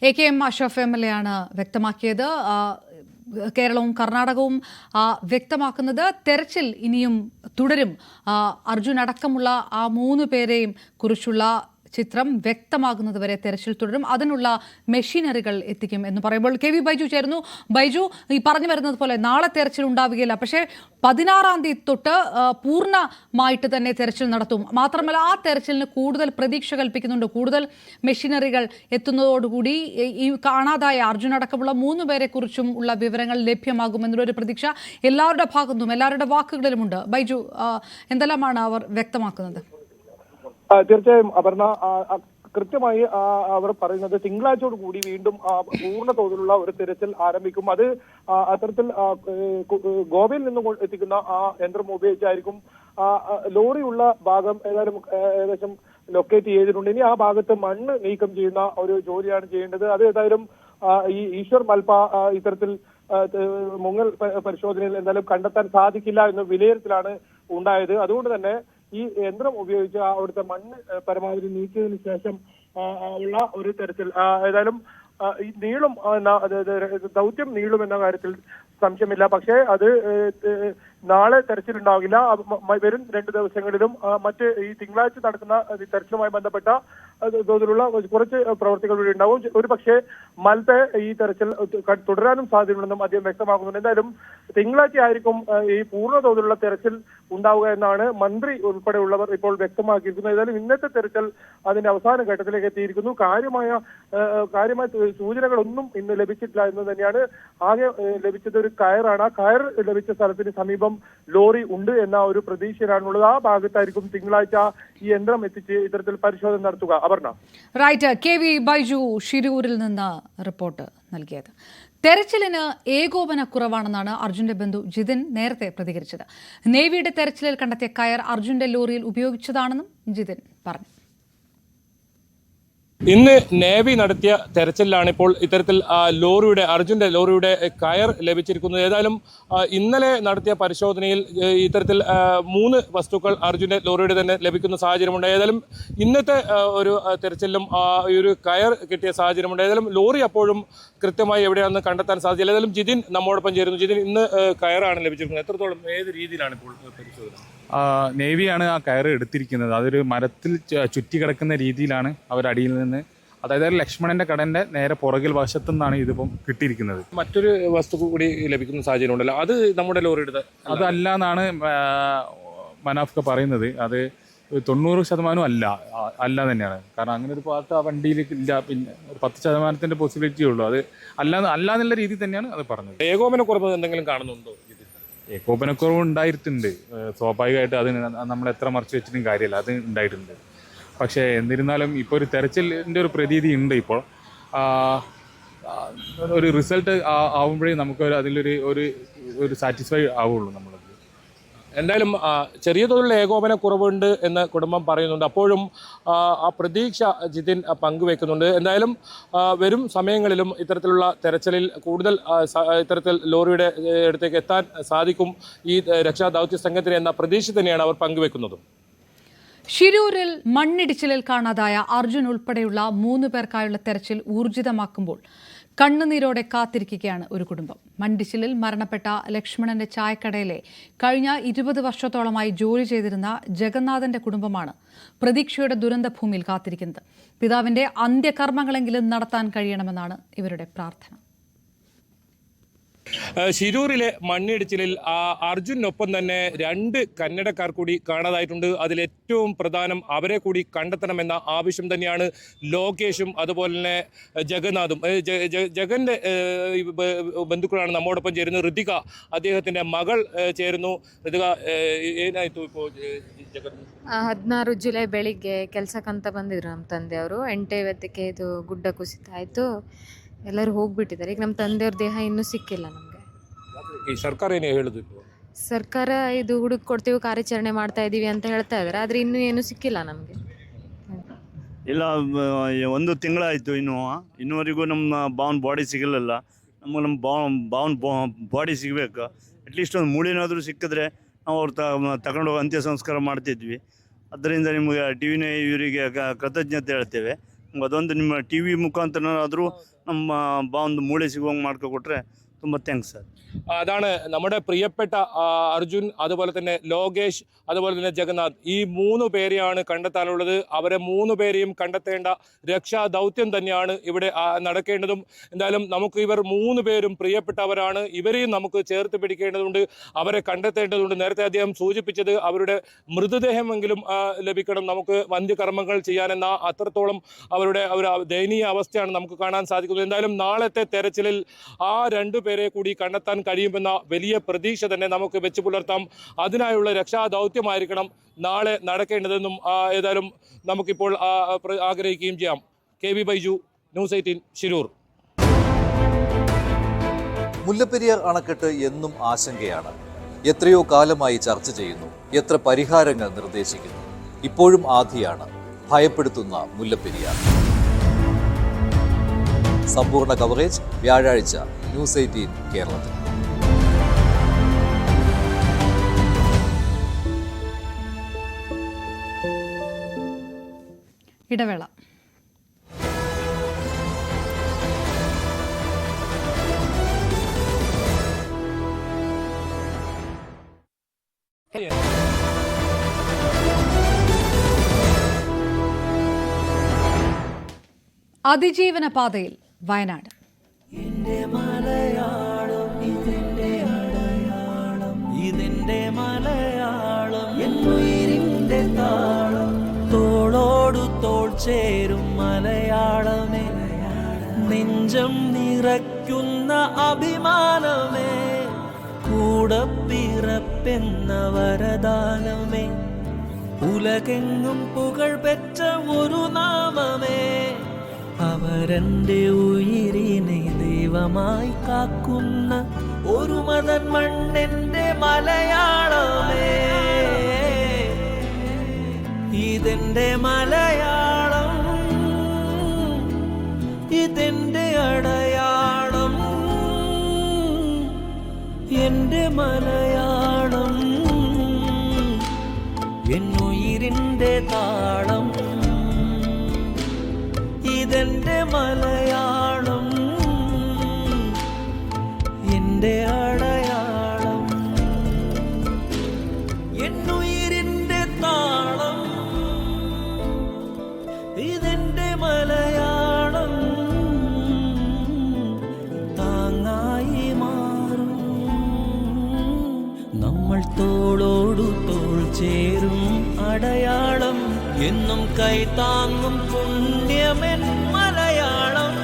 AKM അഷ്റഫ് MLA ആണ് വ്യക്തമാക്കിയത്. കേരളവും കർണാടകവും വ്യക്തമാക്കുന്നത് തെരച്ചിൽ ഇനിയും തുടരും. അർജുൻ അടക്കമുള്ള ആ 3 പേരെയും കുറിച്ചുള്ള ചിത്രം വ്യക്തമാകുന്നതുവരെ തെരച്ചിൽ തുടരും. അതിനുള്ള മെഷീനറികൾ എത്തിക്കും എന്ന് പറയുമ്പോൾ KV ബൈജു ചേരുന്നു. ബൈജു, ഈ പറഞ്ഞു വരുന്നത് പോലെ നാളെ തെരച്ചിൽ ഉണ്ടാവുകയില്ല, പക്ഷേ 16-ാം തീയതി തൊട്ട് പൂർണ്ണമായിട്ട് തന്നെ തെരച്ചിൽ നടത്തും. മാത്രമല്ല ആ തെരച്ചിലിന് കൂടുതൽ പ്രതീക്ഷ കൽപ്പിക്കുന്നുണ്ട്. കൂടുതൽ മെഷീനറികൾ എത്തുന്നതോടുകൂടി ഈ കാണാതായ അർജുൻ അടക്കമുള്ള 3 പേരെ കുറിച്ചും ഉള്ള വിവരങ്ങൾ ലഭ്യമാകുമെന്നുള്ളൊരു പ്രതീക്ഷ എല്ലാവരുടെ ഭാഗത്തും എല്ലാവരുടെ വാക്കുകളിലുമുണ്ട്. ബൈജു, എന്തെല്ലാമാണ് അവർ വ്യക്തമാക്കുന്നത്? തീർച്ചയായും അപർണ, കൃത്യമായി അവർ പറയുന്നത് തിങ്കളാഴ്ചയോട് കൂടി വീണ്ടും പൂർണ്ണ തോതിലുള്ള ഒരു തിരച്ചിൽ ആരംഭിക്കും. അത് അത്തരത്തിൽ ഗോവയിൽ നിന്ന് എത്തിക്കുന്ന ആ യന്ത്രം ഉപയോഗിച്ചായിരിക്കും. ലോറിയുള്ള ഭാഗം ഏകദേശം ലൊക്കേറ്റ് ചെയ്തിട്ടുണ്ട്. ഇനി ആ ഭാഗത്ത് മണ്ണ് നീക്കം ചെയ്യുന്ന ഒരു ജോലിയാണ് ചെയ്യേണ്ടത്. അത് ഏതായാലും ഈ ഈശ്വർ മൽപ്പ ഇത്തരത്തിൽ മുങ്ങൽ പരിശോധനയിൽ എന്തായാലും കണ്ടെത്താൻ സാധിക്കില്ല എന്ന വിലയിരുത്തലാണ് ഉണ്ടായത്. അതുകൊണ്ട് തന്നെ ഈ യന്ത്രം ഉപയോഗിച്ച് അവിടുത്തെ മണ്ണ് പരമാവധി നീക്കിയതിനു ശേഷം ഉള്ള ഒരു തരത്തിൽ ഏതായാലും ഈ നീളും ദൗത്യം നീളും എന്ന കാര്യത്തിൽ സംശയമില്ല. പക്ഷേ അത് നാളെ തെരച്ചിലുണ്ടാവില്ല. വരും 2 ദിവസങ്ങളിലും മറ്റ് ഈ തിങ്കളാഴ്ച നടക്കുന്ന തെരച്ചിലുമായി ബന്ധപ്പെട്ട തോതിലുള്ള കുറച്ച് പ്രവർത്തികൾ ഇവിടെ ഉണ്ടാവും. ഒരു പക്ഷേ മൽപ്പെ ഈ തെരച്ചിൽ തുടരാനും സാധ്യതയുണ്ടെന്നും അദ്ദേഹം വ്യക്തമാക്കുന്നുണ്ട്. എന്തായാലും തിങ്കളാഴ്ച ആയിരിക്കും ഈ പൂർണ്ണ തോതിലുള്ള തെരച്ചിൽ ഉണ്ടാവുക എന്നാണ് മന്ത്രി ഉൾപ്പെടെയുള്ളവർ ഇപ്പോൾ വ്യക്തമാക്കിയിരിക്കുന്നത്. ഏതായാലും ഇന്നത്തെ തെരച്ചിൽ അതിന്റെ അവസാന ഘട്ടത്തിലേക്ക് എത്തിയിരിക്കുന്നു. കാര്യമായ സൂചനകളൊന്നും ഇന്ന് ലഭിച്ചിട്ടില്ല എന്ന് തന്നെയാണ്. ആകെ ലഭിച്ചത് ഒരു കയറാണ്. ആ കയർ ലഭിച്ച സ്ഥലത്തിന് സമീപം ലോറി ഉണ്ട് എന്ന ഒരു പ്രതീക്ഷയിലാണുള്ളത്. ആ ഭാഗത്തായിരിക്കും തിങ്കളാഴ്ച ഈ യന്ത്രം എത്തിച്ച് ഇത്തരത്തിൽ പരിശോധന നടത്തുക. അപർണ. റൈറ്റ്. KV ബൈജു ഷിരൂരിൽ നിന്ന് റിപ്പോർട്ട് നൽകിയത്. തെരച്ചിലിന് ഏകോപനക്കുറവാണെന്നാണ് അർജുന്റെ ബന്ധു ജിതിൻ നേരത്തെ പ്രതികരിച്ചത്. നേവിയുടെ തെരച്ചിലിൽ കണ്ടെത്തിയ കയർ അർജുന്റെ ലോറിയിൽ ഉപയോഗിച്ചതാണെന്നും ജിതിൻ പറഞ്ഞു. ഇന്ന് നേവി നടത്തിയ തെരച്ചിലാണ് ഇപ്പോൾ ഇത്തരത്തിൽ അർജുന്റെ ലോറിയുടെ കയർ ലഭിച്ചിരിക്കുന്നത്. ഏതായാലും ഇന്നലെ നടത്തിയ പരിശോധനയിൽ ഇത്തരത്തിൽ 3 വസ്തുക്കൾ അർജുന്റെ ലോറിയുടെ തന്നെ ലഭിക്കുന്ന സാഹചര്യമുണ്ട്. ഏതായാലും ഇന്നത്തെ ഒരു തെരച്ചിലും ഈ ഒരു കയർ കിട്ടിയ സാഹചര്യമുണ്ട്. ഏതായാലും ലോറി അപ്പോഴും കൃത്യമായി എവിടെയാണെന്ന് കണ്ടെത്താൻ സാധിച്ചില്ല. ഏതായാലും ജിതിൻ നമ്മോടൊപ്പം ചേരുന്നു. ജിതിൻ, ഇന്ന് കയറാണ് ലഭിച്ചിരിക്കുന്നത്. എത്രത്തോളം ഏത് രീതിയിലാണ് ഇപ്പോൾ പരിശോധന? നേവിയാണ് ആ കയറ് എടുത്തിരിക്കുന്നത്. അതൊരു മരത്തിൽ ചുറ്റി കിടക്കുന്ന രീതിയിലാണ് അവരടിയിൽ നിന്ന്, അതായത് ലക്ഷ്മണന്റെ കടന്റെ നേരെ പുറകിൽ വശത്തു നിന്നാണ് ഇതിപ്പം കിട്ടിയിരിക്കുന്നത്. മറ്റൊരു വസ്തു കൂടി ലഭിക്കുന്ന സാഹചര്യം ഉണ്ടല്ലോ, അത് നമ്മുടെ ലോറിയുടെ അതല്ല എന്നാണ് മനാഫ്ക പറയുന്നത്. അത് 90% അല്ല തന്നെയാണ്. കാരണം അങ്ങനെ ഒരു പാർട്ട് ആ വണ്ടിയിൽ ഇല്ല. പിന്നെ 10% പോസിബിലിറ്റി ഉള്ളൂ. അത് അല്ല എന്നുള്ള രീതിയിൽ തന്നെയാണ് അത് പറഞ്ഞത്. ഏകോപനക്കുറവ് എന്തെങ്കിലും കാണുന്നുണ്ടോ? ഏകോപനക്കുറവ് ഉണ്ടായിട്ടുണ്ട്. സ്വാഭാവികമായിട്ട് അത് നമ്മൾ എത്ര മറച്ചു വെച്ചിട്ടും കാര്യമില്ല, അത് ഉണ്ടായിട്ടുണ്ട്. പക്ഷേ എന്നിരുന്നാലും ഇപ്പോൾ ഒരു തെരച്ചിലിൻ്റെ ഒരു പ്രതീതി ഉണ്ട്. ഇപ്പോൾ ഒരു റിസൾട്ട് ആവുമ്പോഴേ നമുക്ക് അതിലൊരു സാറ്റിസ്ഫൈ ആവുള്ളൂ നമ്മൾ. എന്തായാലും ചെറിയ തോതിലുള്ള ഏകോപനക്കുറവുണ്ട് എന്ന് കുടുംബം പറയുന്നുണ്ട്. അപ്പോഴും ആ പ്രതീക്ഷ ജിതിൻ പങ്കുവെക്കുന്നുണ്ട്. എന്തായാലും വരും സമയങ്ങളിലും ഇത്തരത്തിലുള്ള തെരച്ചിലിൽ കൂടുതൽ ഇത്തരത്തിൽ ലോറിയുടെ അടുത്തേക്ക് എത്താൻ സാധിക്കും ഈ രക്ഷാദൗത്യ സംഘത്തിന് എന്ന പ്രതീക്ഷ തന്നെയാണ് അവർ പങ്കുവെക്കുന്നത്. ഷിരൂരിൽ മണ്ണിടിച്ചിലിൽ കാണാതായ അർജുൻ ഉൾപ്പെടെയുള്ള 3 പേർക്കായുള്ള തെരച്ചിൽ ഊർജിതമാക്കുമ്പോൾ കണ്ണുനീരോടെ കാത്തിരിക്കുകയാണ് ഒരു കുടുംബം. മണ്ണിടിച്ചിലിൽ മരണപ്പെട്ട ലക്ഷ്മണന്റെ ചായക്കടയിലെ കഴിഞ്ഞ 20 വർഷത്തോളമായി ജോലി ചെയ്തിരുന്ന ജഗന്നാഥന്റെ കുടുംബമാണ് പ്രതീക്ഷയുടെ ദുരന്തഭൂമിയിൽ കാത്തിരിക്കുന്നത്. പിതാവിന്റെ അന്ത്യകർമ്മങ്ങളെങ്കിലും നടത്താൻ കഴിയണമെന്നാണ് ഇവരുടെ പ്രാർത്ഥന. ശിരൂരിലെ മണ്ണിടിച്ചിലിൽ അർജുനൊപ്പം തന്നെ 2 കന്നഡക്കാർ കൂടി കാണാതായിട്ടുണ്ട്. അതിലേറ്റവും പ്രധാനം അവരെ കൂടി കണ്ടെത്തണമെന്ന ആവശ്യം തന്നെയാണ് ലോകേഷും അതുപോലെ തന്നെ ജഗന്നാഥും. ജഗന്റെ ബന്ധുക്കളാണ് നമ്മോടൊപ്പം ചേരുന്നത്. ഋതിക, അദ്ദേഹത്തിന്റെ മകൾ ചേരുന്നു. ഋതിക, ಏನಾಯ್ತು ഇപ്പോൾ ಜಗನ್? 16 ಜುಲೈ ಬೆಳಿಗ್ಗೆ ಕೆಲಸಕ್ಕಂತ ಬಂದಿದ್ರು ನಮ್ಮ ತಂದೆಯವರು. 8:50ಕ್ಕೆ ಇದು ಗುಡ್ಡ ಕುಸಿತ ಆಯಿತು. ಎಲ್ಲರೂ ಹೋಗ್ಬಿಟ್ಟಿದ್ದಾರೆ. ಈಗ ನಮ್ಮ ತಂದೆಯವ್ರ ದೇಹ ಇನ್ನೂ ಸಿಕ್ಕಿಲ್ಲ ನಮಗೆ. ಈ ಸರ್ಕಾರ ಏನು ಹೇಳುದು? ಸರ್ಕಾರ ಇದು ಹುಡುಕಿ ಕೊಡ್ತೀವಿ, ಕಾರ್ಯಾಚರಣೆ ಮಾಡ್ತಾ ಇದ್ದೀವಿ ಅಂತ ಹೇಳ್ತಾ ಇದ್ದಾರೆ. ಆದರೆ ಇನ್ನೂ ಏನು ಸಿಕ್ಕಿಲ್ಲ ನಮಗೆ. ಇಲ್ಲ, 1 ತಿಂಗಳಾಯಿತು. ಇನ್ನೂವರೆಗೂ ನಮ್ಮ ಬಾವನ ಬಾಡಿ ಸಿಗಲಿಲ್ಲ. ನಮ್ಮ ಬಾವನ ಬಾಡಿ ಸಿಗಬೇಕು. ಅಟ್ಲೀಸ್ಟ್ ಒಂದು ಮೂಳೆನಾದರೂ ಸಿಕ್ಕಿದ್ರೆ ನಾವು ಅವ್ರು ತಗೊಂಡು ಹೋಗಿ ಅಂತ್ಯ ಸಂಸ್ಕಾರ ಮಾಡ್ತಿದ್ವಿ. ಅದರಿಂದ ನಿಮಗೆ ಟಿ ವಿನ ಇವರಿಗೆ ಕೃತಜ್ಞತೆ ಹೇಳ್ತೇವೆ. ಅದೊಂದು ನಿಮ್ಮ ಟಿ ವಿ ಮುಖಾಂತರನಾದರೂ ನಮ್ಮ ಬಾವೊಂದು ಮೂಳೆ ಸಿಗುವಂಗೆ ಮಾಡ್ಕೊಟ್ರೆ ತುಂಬ ಥ್ಯಾಂಕ್ಸ್ ಸರ್. അതാണ് നമ്മുടെ പ്രിയപ്പെട്ട അർജുൻ, അതുപോലെ തന്നെ ലോകേഷ്, അതുപോലെ തന്നെ ജഗന്നാഥ്, ഈ 3 പേരെയാണ് കണ്ടെത്താനുള്ളത്. അവരെ 3 പേരെയും കണ്ടെത്തേണ്ട രക്ഷാ ദൗത്യം തന്നെയാണ് ഇവിടെ നടക്കേണ്ടതും. എന്തായാലും നമുക്ക് ഇവർ 3 പേരും പ്രിയപ്പെട്ടവരാണ്. ഇവരെയും നമുക്ക് ചേർത്ത് പിടിക്കേണ്ടതുണ്ട്, അവരെ കണ്ടെത്തേണ്ടതുണ്ട്. നേരത്തെ അദ്ദേഹം സൂചിപ്പിച്ചത് അവരുടെ മൃതദേഹമെങ്കിലും ലഭിക്കണം നമുക്ക് വന്ധ്യകർമ്മങ്ങൾ ചെയ്യാനെന്ന അത്രത്തോളം അവരുടെ ഒരു ദയനീയ അവസ്ഥയാണ് നമുക്ക് കാണാൻ സാധിക്കുന്നത്. എന്തായാലും നാളത്തെ തെരച്ചിലിൽ ആ 2 പേരെ കൂടി കണ്ടെത്താൻ കഴിയുമെന്ന വലിയ പ്രതീക്ഷ തന്നെ നമുക്ക് വെച്ച് പുലർത്താം. അതിനായുള്ള രക്ഷാദൗത്യമായിരിക്കണം നാളെ നടക്കേണ്ടതെന്നും ഏതായാലും നമുക്കിപ്പോൾ ആഗ്രഹിക്കുകയും ചെയ്യാം. KB Baiju, news 18, Shirur. മുല്ലപ്പെരിയാർ അണക്കെട്ട് എന്നും ആശങ്കയാണ്. എത്രയോ കാലമായി ചർച്ച ചെയ്യുന്നു, എത്ര പരിഹാരങ്ങൾ നിർദ്ദേശിക്കുന്നു. ഇപ്പോഴും ആധിയാണ് ഭയപ്പെടുത്തുന്ന മുല്ലപ്പെരിയാർ. സമ്പൂർണ്ണ കവറേജ് വ്യാഴാഴ്ച ന്യൂസ് 18 കേരളത്തിൽ. ഇടവേള. അതിജീവന പാതയിൽ വയനാട്. ഇതിന്റെ മലയാളം എന്നുയിരിന്റെ താളം തോളോടു തോൾ ചേരും മലയാളമേ, നെഞ്ചം നിറയ്ക്കുന്ന അഭിമാനമേ, കൂടപ്പിറപ്പെന്ന വരദാനമേ, ഉലകെങ്ങും പുകഴ് പെറ്റ ഒരു നാമമേ, അവരന്റെ ഉയിരിനെ ദൈവമായി കാക്കുന്ന ഒരു മതൻ മണ്ണെന്റെ മലയാളമേ, ഇതെന്റെ മലയാളം, ഇതെന്റെ അടയാളം, എന്റെ മലയാളം, എന്നുയിരിന്റെ താളം, ഇതെന്റെ മലയാളം, എന്റെ അടയാളം, എന്നുയിരിന്റെ താളം, ഇതെന്റെ മലയാളം, താങ്ങായി മാറും നമ്മൾ തോളോടു തോൾ ചേരും അടയാളം, എന്നും കൈതാങ്ങും പുണ്യമെൻ മലയാളം,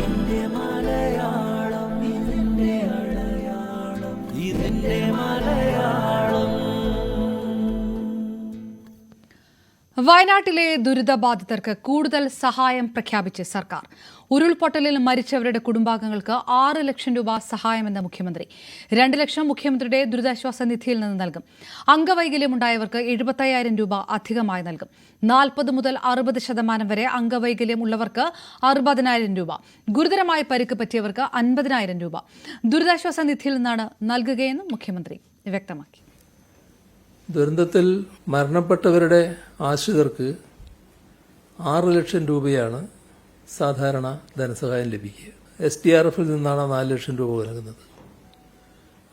എന്റെ മലയാളം, ഇതെന്റെ അടയാളം, ഇതെന്റെ മലയാളം. വയനാട്ടിലെ ദുരിതബാധിതർക്ക് കൂടുതൽ സഹായം പ്രഖ്യാപിച്ച് സർക്കാർ. ഉരുൾപൊട്ടലിൽ മരിച്ചവരുടെ കുടുംബാംഗങ്ങൾക്ക് 6 ലക്ഷം രൂപ സഹായമെന്ന മുഖ്യമന്ത്രി. 2 ലക്ഷം മുഖ്യമന്ത്രിയുടെ ദുരിതാശ്വാസ നിധിയിൽ നിന്ന് നൽകും. അംഗവൈകല്യമുണ്ടായവർക്ക് 75,000 രൂപ അധികമായി നൽകും. 40 മുതൽ 60% വരെ അംഗവൈകല്യം ഉള്ളവർക്ക് 60,000 രൂപ, ഗുരുതരമായി പരിക്ക് പറ്റിയവർക്ക് 50,000 രൂപ ദുരിതാശ്വാസ നിധിയിൽ നിന്നാണ് നൽകുകയെന്നും മുഖ്യമന്ത്രി വ്യക്തമാക്കി. ദുരന്തത്തിൽ മരണപ്പെട്ടവരുടെ ആശ്രിതർക്ക് 6 ലക്ഷം രൂപയാണ് സാധാരണ ധനസഹായം ലഭിക്കുക. SDRFിൽ നിന്നാണ് 4 ലക്ഷം രൂപ നൽകുന്നത്.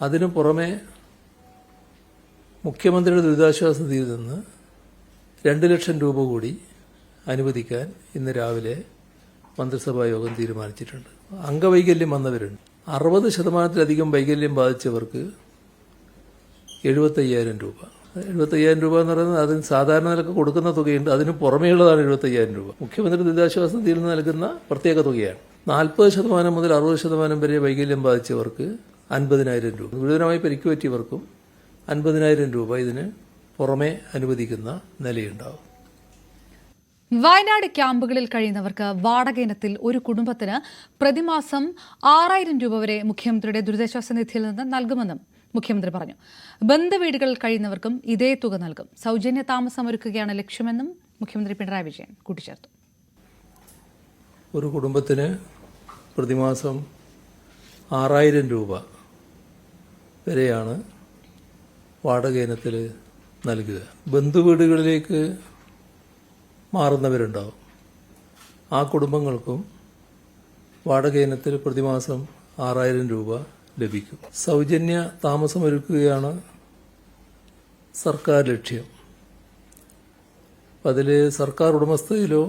അതിനു പുറമെ മുഖ്യമന്ത്രിയുടെ ദുരിതാശ്വാസ നിധിയിൽ നിന്ന് 2 ലക്ഷം രൂപ കൂടി അനുവദിക്കാൻ ഇന്ന് രാവിലെ മന്ത്രിസഭാ യോഗം തീരുമാനിച്ചിട്ടുണ്ട്. അംഗവൈകല്യം വന്നവരുണ്ട്. 60% വൈകല്യം ബാധിച്ചവർക്ക് 75,000 രൂപ. 75,000 രൂപ എന്ന് പറയുന്നത് അതിന് സാധാരണ നിലക്ക് കൊടുക്കുന്ന തുകയുണ്ട്, അതിന് പുറമേയുള്ളതാണ് 75,000 രൂപ. മുഖ്യമന്ത്രി ദുരിതാശ്വാസ നിധിയിൽ നിന്ന് നൽകുന്ന പ്രത്യേക തുകയാണ്. 40% മുതൽ 60% വരെ വൈകല്യം ബാധിച്ചവർക്ക് 50,000 രൂപ, ഗുരുതരമായി പരിക്ക് പറ്റിയവർക്കും 50,000 രൂപ ഇതിന് പുറമെ അനുവദിക്കുന്ന നിലയുണ്ടാവും. വയനാട് ക്യാമ്പുകളിൽ കഴിയുന്നവർക്ക് വാടക ഇനത്തിൽ ഒരു കുടുംബത്തിന് പ്രതിമാസം 6,000 രൂപ വരെ മുഖ്യമന്ത്രിയുടെ ദുരിതാശ്വാസ നിധിയിൽ നിന്ന് നൽകുമെന്നും മുഖ്യമന്ത്രി പറഞ്ഞു. ബന്ധുവീടുകളിൽ കഴിയുന്നവർക്കും ഇതേ തുക നൽകും. സൗജന്യ താമസം ഒരുക്കുകയാണ് ലക്ഷ്യമെന്നും മുഖ്യമന്ത്രി പിണറായി വിജയൻ കൂട്ടിച്ചേർത്തു. ഒരു കുടുംബത്തിന് പ്രതിമാസം 6,000 രൂപ വരെയാണ് വാടക ഇനത്തിൽ നൽകുക. ബന്ധുവീടുകളിലേക്ക് മാറുന്നവരുണ്ടാവും. ആ കുടുംബങ്ങൾക്കും വാടക ഇനത്തിൽ പ്രതിമാസം 6,000 രൂപ ലഭിക്കും. സൗജന്യ താമസമൊരുക്കുകയാണ് സർക്കാർ ലക്ഷ്യം. അതിൽ സർക്കാർ ഉടമസ്ഥതയിലോ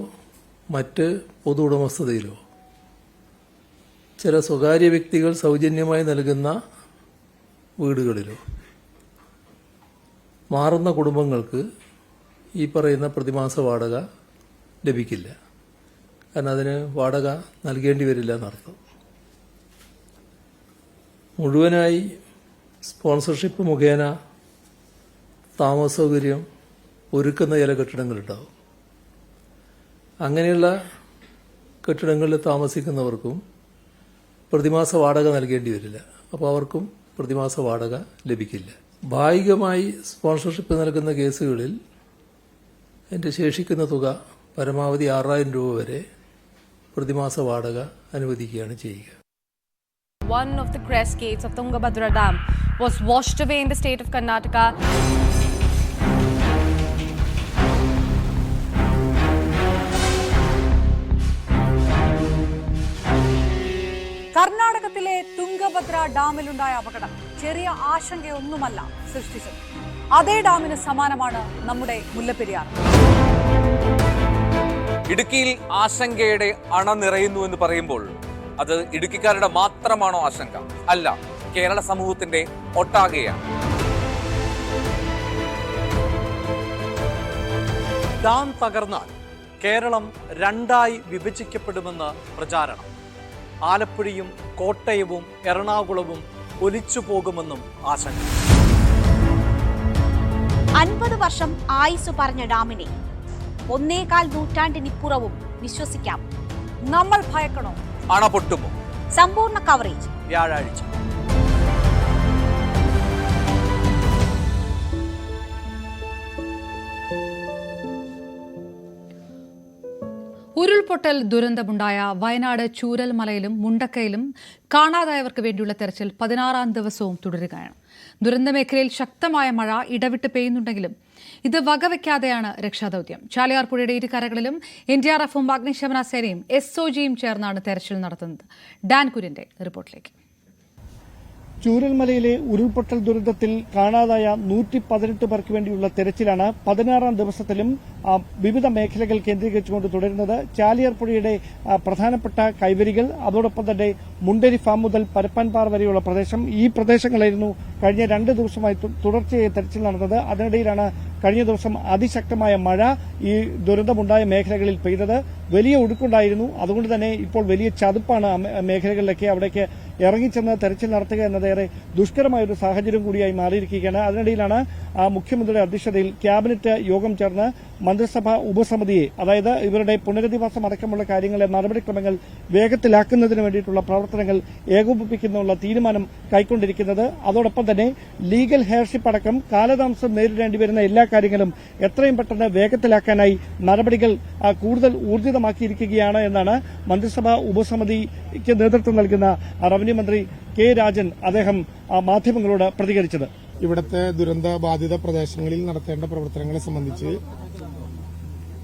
മറ്റ് പൊതു ഉടമസ്ഥതയിലോ ചില സ്വകാര്യ വ്യക്തികൾ സൗജന്യമായി നൽകുന്ന വീടുകളിലോ മാറുന്ന കുടുംബങ്ങൾക്ക് ഈ പറയുന്ന പ്രതിമാസ വാടക ലഭിക്കില്ല. കാരണം അതിന് വാടക നൽകേണ്ടി വരില്ല എന്നർത്ഥം. മുഴുവനായി സ്പോൺസർഷിപ്പ് മുഖേന താമസ സൗകര്യം ഒരുക്കുന്ന ചില കെട്ടിടങ്ങളുണ്ടാവും. അങ്ങനെയുള്ള കെട്ടിടങ്ങളിൽ താമസിക്കുന്നവർക്കും പ്രതിമാസ വാടക നൽകേണ്ടി വരില്ല. അപ്പോൾ അവർക്കും പ്രതിമാസ വാടക ലഭിക്കില്ല. ഭാഗികമായി സ്പോൺസർഷിപ്പ് നൽകുന്ന കേസുകളിൽ അതിൻ്റെ ശേഷിക്കുന്ന തുക പരമാവധി 6,000 രൂപ വരെ പ്രതിമാസ വാടക അനുവദിക്കുകയാണ് ചെയ്യുക. One of the crest gates of Tungabhadra Dam was washed away in the state of Karnataka. കർണാടകത്തിലെ തുംഗഭദ്ര ഡാമിലുണ്ടായ അപകടം ചെറിയ ആശങ്കയൊന്നുമല്ല സൃഷ്ടിച്ചത്. അതേ ഡാമിന് സമാനമാണ് നമ്മുടെ മുല്ലപ്പെരിയാർ. ഇടുക്കിയിൽ ആശങ്കയുടെ അണ നിറയുന്നു എന്ന് പറയുമ്പോൾ അത് ഇടുക്കിക്കാരുടെ മാത്രമാണോ ആശങ്ക? അല്ല, കേരള സമൂഹത്തിന്റെ ഒട്ടാകെയാണ്. ഡാം തകർന്നാൽ കേരളം രണ്ടായി വിഭജിക്കപ്പെടുമെന്ന് പ്രചാരണം. ആലപ്പുഴയും കോട്ടയവും എറണാകുളവും ഒലിച്ചു പോകുമെന്നും ആശങ്ക. 50 വർഷം ആയുസ് പറഞ്ഞ ഡാമിനെ 1.25 നൂറ്റാണ്ടിനിപ്പുറവും വിശ്വസിക്കാം. നമ്മൾ ഭയക്കണോ? അണ പൊട്ടുമോ? സമ്പൂർണ്ണ കവറേജ് വ്യാഴാഴ്ച. ഉരുൾപൊട്ടൽ ദുരന്തമുണ്ടായ വയനാട് ചൂരൽമലയിലും മുണ്ടക്കയിലും കാണാതായവർക്ക് വേണ്ടിയുള്ള തെരച്ചിൽ 16ാം ദിവസവും തുടരുകയാണ്. ദുരന്തമേഖലയിൽ ശക്തമായ മഴ ഇടവിട്ട് പെയ്യുന്നുണ്ടെങ്കിലും ഇത് വകവയ്ക്കാതെയാണ് രക്ഷാദൌത്യം. ചാലിയാർ പുഴയുടെ ഇരുകരകളിലും NDRFും അഗ്നിശമന സേനയും SOGയും ചേർന്നാണ് തെരച്ചിൽ നടത്തുന്നത്. ഡാൻ കുര്യന്റെ റിപ്പോർട്ടിലേക്ക്. ചൂരൽമലയിലെ ഉരുൾപൊട്ടൽ ദുരന്തത്തിൽ കാണാതായ 118 പേർക്ക് വേണ്ടിയുള്ള തെരച്ചിലാണ് 16ാം ദിവസത്തിലും വിവിധ മേഖലകൾ കേന്ദ്രീകരിച്ചുകൊണ്ട് തുടരുന്നത്. ചാലിയാർ പുഴയുടെ പ്രധാനപ്പെട്ട കൈവരികൾ, അതോടൊപ്പം തന്നെ മുണ്ടരി ഫാം മുതൽ പരപ്പാൻപാറ വരെയുള്ള പ്രദേശം, ഈ പ്രദേശങ്ങളായിരുന്നു കഴിഞ്ഞ 2 ദിവസമായി തുടർച്ചയായി തെരച്ചിൽ നടന്നത്. അതിനിടയിലാണ് കഴിഞ്ഞ ദിവസം അതിശക്തമായ മഴ ഈ ദുരന്തമുണ്ടായ മേഖലകളിൽ പെയ്തത്. വലിയ ഒഴുക്കുണ്ടായിരുന്നു. അതുകൊണ്ട് തന്നെ ഇപ്പോൾ വലിയ ചതുപ്പാണ് മേഖലകളിലൊക്കെ. അവിടേക്ക് ഇറങ്ങിച്ചെന്ന് തെരച്ചിൽ നടത്തുക എന്നതേറെ ദുഷ്കരമായ ഒരു സാഹചര്യം കൂടിയായി മാറിയിരിക്കുകയാണ്. അതിനിടയിലാണ് മുഖ്യമന്ത്രിയുടെ അധ്യക്ഷതയിൽ ക്യാബിനറ്റ് യോഗം ചേർന്ന് മന്ത്രിസഭാ ഉപസമിതിയെ, അതായത് ഇവരുടെ പുനരധിവാസം അടക്കമുള്ള കാര്യങ്ങളെ നടപടിക്രമങ്ങൾ വേഗത്തിലാക്കുന്നതിന് വേണ്ടിയിട്ടുള്ള പ്രവർത്തനങ്ങൾ ഏകോപിപ്പിക്കുന്നതിനുള്ള തീരുമാനം കൈക്കൊണ്ടിരിക്കുന്നത്. അതോടൊപ്പം തന്നെ ലീഗൽ ഹെയർഷിപ്പ് അടക്കം കാലതാമസം നേരിടേണ്ടി വരുന്ന എല്ലാ കാര്യങ്ങളും എത്രയും പെട്ടെന്ന് വേഗത്തിലാക്കാനായി നടപടികൾ കൂടുതൽ ഊർജിതമാക്കിയിരിക്കുകയാണ് എന്നാണ് മന്ത്രിസഭാ ഉപസമിതിക്ക് നേതൃത്വം നൽകുന്ന റവന്യൂ മന്ത്രി കെ രാജൻ അദ്ദേഹം മാധ്യമങ്ങളോട് പ്രതികരിച്ചത്. ഇവിടുത്തെ ദുരന്ത ബാധിത പ്രദേശങ്ങളിൽ നടത്തേണ്ട പ്രവർത്തനങ്ങളെ സംബന്ധിച്ച്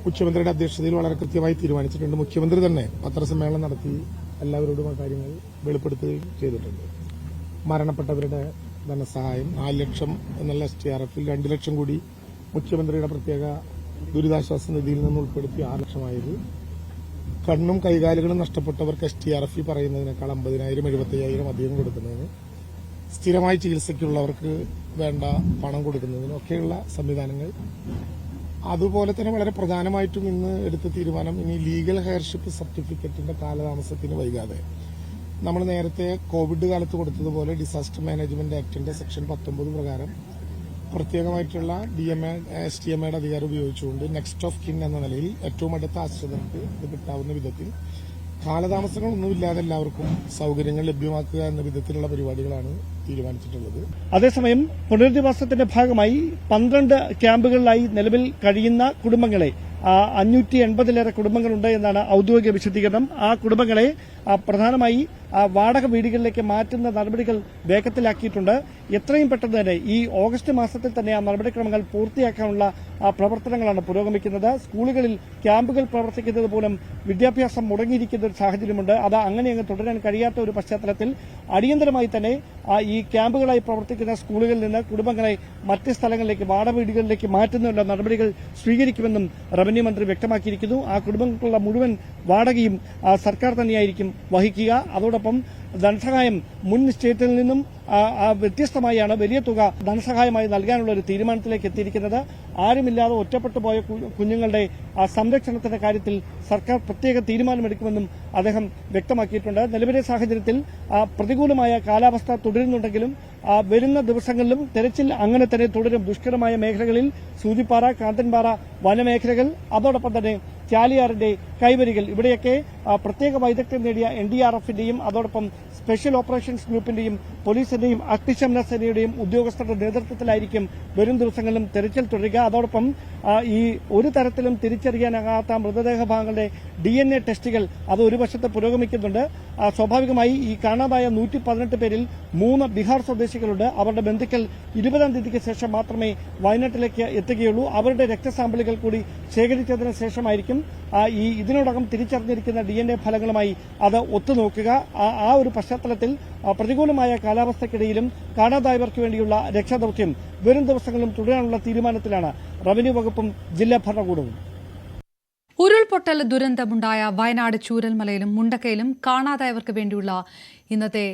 മുഖ്യമന്ത്രിയുടെ അധ്യക്ഷതയിൽ വളരെ കൃത്യമായി തീരുമാനിച്ചിട്ടുണ്ട്. മുഖ്യമന്ത്രി തന്നെ പത്രസമ്മേളനം നടത്തി എല്ലാവരോടും ആ കാര്യങ്ങൾ വെളിപ്പെടുത്തുകയും ചെയ്തിട്ടുണ്ട്. മരണപ്പെട്ടവരുടെ ധനസഹായം 4 ലക്ഷം എന്നുള്ള STRFൽ 2 ലക്ഷം കൂടി മുഖ്യമന്ത്രിയുടെ പ്രത്യേക ദുരിതാശ്വാസ നിധിയിൽ നിന്ന് ഉൾപ്പെടുത്തി 6 ലക്ഷമായത്. കണ്ണും കൈകാലുകളും നഷ്ടപ്പെട്ടവർക്ക് STRF പറയുന്നതിനേക്കാൾ 50,000 75,000 അധികം കൊടുക്കുന്നതിന്, സ്ഥിരമായി ചികിത്സയ്ക്കുള്ളവർക്ക് വേണ്ട പണം കൊടുക്കുന്നതിനും ഒക്കെയുള്ള സംവിധാനങ്ങൾ. അതുപോലെ തന്നെ വളരെ പ്രധാനമായിട്ടും ഇന്ന് എടുത്ത തീരുമാനം, ഇനി ലീഗൽ ഹെയർഷിപ്പ് സർട്ടിഫിക്കറ്റിന്റെ കാലതാമസത്തിന് വൈകാതെ നമ്മൾ നേരത്തെ കോവിഡ് കാലത്ത് കൊടുത്തതുപോലെ ഡിസാസ്റ്റർ മാനേജ്മെന്റ് ആക്ടിന്റെ സെക്ഷൻ 19 പ്രകാരം പ്രത്യേകമായിട്ടുള്ള STMAയുടെ അധികാരം ഉപയോഗിച്ചുകൊണ്ട് നെക്സ്റ്റ് ഓഫ് കിൻ എന്ന നിലയിൽ ഏറ്റവും അടുത്ത ആശ്രിതർക്ക് ഇത് കിട്ടാവുന്ന വിധത്തിൽ കാലതാമസങ്ങളൊന്നുമില്ലാതെ എല്ലാവർക്കും സൗകര്യങ്ങൾ ലഭ്യമാക്കുക എന്ന വിധത്തിലുള്ള പരിപാടികളാണ് തീരുമാനിച്ചിട്ടുള്ളത്. അതേസമയം പുനരധിവാസത്തിന്റെ ഭാഗമായി 12 ക്യാമ്പുകളിലായി നിലവിൽ കഴിയുന്ന കുടുംബങ്ങളെ 580-ലേറെ കുടുംബങ്ങളുണ്ട് എന്നാണ് ഔദ്യോഗിക വിശദീകരണം. ആ കുടുംബങ്ങളെ പ്രധാനമായി വാടക വീടുകളിലേക്ക് മാറ്റുന്ന നടപടികൾ വേഗത്തിലാക്കിയിട്ടുണ്ട്. എത്രയും പെട്ടെന്ന് തന്നെ ഈ ഓഗസ്റ്റ് മാസത്തിൽ തന്നെ ആ നടപടിക്രമങ്ങൾ പൂർത്തിയാക്കാനുള്ള പ്രവർത്തനങ്ങളാണ് പുരോഗമിക്കുന്നത്. സ്കൂളുകളിൽ ക്യാമ്പുകൾ പ്രവർത്തിക്കുന്നത് പോലും വിദ്യാഭ്യാസം മുടങ്ങിയിരിക്കുന്ന ഒരു സാഹചര്യമുണ്ട്. അത് അങ്ങനെ അങ്ങ് തുടരാൻ കഴിയാത്ത ഒരു പശ്ചാത്തലത്തിൽ അടിയന്തരമായി തന്നെ ഈ ക്യാമ്പുകളായി പ്രവർത്തിക്കുന്ന സ്കൂളുകളിൽ നിന്ന് കുടുംബങ്ങളെ മറ്റ് സ്ഥലങ്ങളിലേക്ക് വാടക വീടുകളിലേക്ക് മാറ്റുന്നതിനുള്ള നടപടികൾ സ്വീകരിക്കുമെന്നും റവന്യൂ മന്ത്രി വ്യക്തമാക്കിയിരിക്കുന്നു. ആ കുടുംബങ്ങൾക്കുള്ള മുഴുവൻ വാടകയും സർക്കാർ തന്നെയായിരിക്കും വഹിക്കുക. അതോടൊപ്പം ധനസഹായം മുൻ നിശ്ചയത്തിൽ നിന്നും വ്യത്യസ്തമായാണ് വലിയ തുക ധനസഹായമായി നൽകാനുള്ള ഒരു തീരുമാനത്തിലേക്ക് എത്തിയിരിക്കുന്നത്. ആരുമില്ലാതെ ഒറ്റപ്പെട്ടു പോയ കുഞ്ഞുങ്ങളുടെ സംരക്ഷണത്തിന്റെ കാര്യത്തിൽ സർക്കാർ പ്രത്യേക തീരുമാനമെടുക്കുമെന്നും അദ്ദേഹം വ്യക്തമാക്കിയിട്ടുണ്ട്. നിലവിലെ സാഹചര്യത്തിൽ പ്രതികൂലമായ കാലാവസ്ഥ തുടരുന്നുണ്ടെങ്കിലും വരുന്ന ദിവസങ്ങളിലും തെരച്ചിൽ അങ്ങനെ തന്നെ തുടരും. ദുഷ്കരമായ മേഖലകളിൽ സൂചിപ്പാറ, കാന്തൻപാറ വനമേഖലകൾ, അതോടൊപ്പം തന്നെ ചാലിയാറിന്റെ കൈവരികൾ, ഇവിടെയൊക്കെ പ്രത്യേക വൈദഗ്ധ്യം നേടിയ NDRFന്റെയും അതോടൊപ്പം സ്പെഷ്യൽ ഓപ്പറേഷൻസ് ഗ്രൂപ്പിന്റെയും പോലീസിന്റെയും അഗ്നിശമന സേനയുടെയും ഉദ്യോഗസ്ഥരുടെ നേതൃത്വത്തിലായിരിക്കും വരും ദിവസങ്ങളിലും തെരച്ചിൽ തുടരുക. അതോടൊപ്പം ഈ ഒരു തരത്തിലും തിരിച്ചറിയാനാകാത്ത മൃതദേഹ ഭാഗങ്ങളുടെ DNA ടെസ്റ്റുകൾ അത് ഒരു വശത്ത് പുരോഗമിക്കുന്നുണ്ട്. സ്വാഭാവികമായി ഈ കാണാതായ 118 പേരിൽ 3 ബീഹാർ സ്വദേശികളുണ്ട്. അവരുടെ ബന്ധുക്കൾ 20-ാം തീയതിക്ക് ശേഷം മാത്രമേ വയനാട്ടിലേക്ക് എത്തുകയുള്ളൂ. അവരുടെ രക്തസാമ്പിളുകൾ കൂടി ശേഖരിച്ചതിന് ശേഷമായിരിക്കും ഈ ഇതിനോടകം തിരിച്ചറിഞ്ഞിരിക്കുന്ന DNA ഫലങ്ങളുമായി അത് ഒത്തുനോക്കുക. ആ ഒരു പശ്ചാത്തലത്തിൽ പ്രതികൂലമായ കാലാവസ്ഥയ്ക്കിടയിലും കാണാതായവർക്ക് വേണ്ടിയുള്ള രക്ഷാദൌത്യം വരും ദിവസങ്ങളിലും തുടരാനുള്ള തീരുമാനത്തിലാണ് റവന്യൂ വകുപ്പും ജില്ലാ ഭരണകൂടവും. ഉരുൾപൊട്ടൽ ദുരന്തമുണ്ടായ വയനാട് ചൂരൽമലയിലും മുണ്ടക്കയിലും കാണാതായവർക്ക് വേണ്ടിയുള്ള ഇന്നത്തെ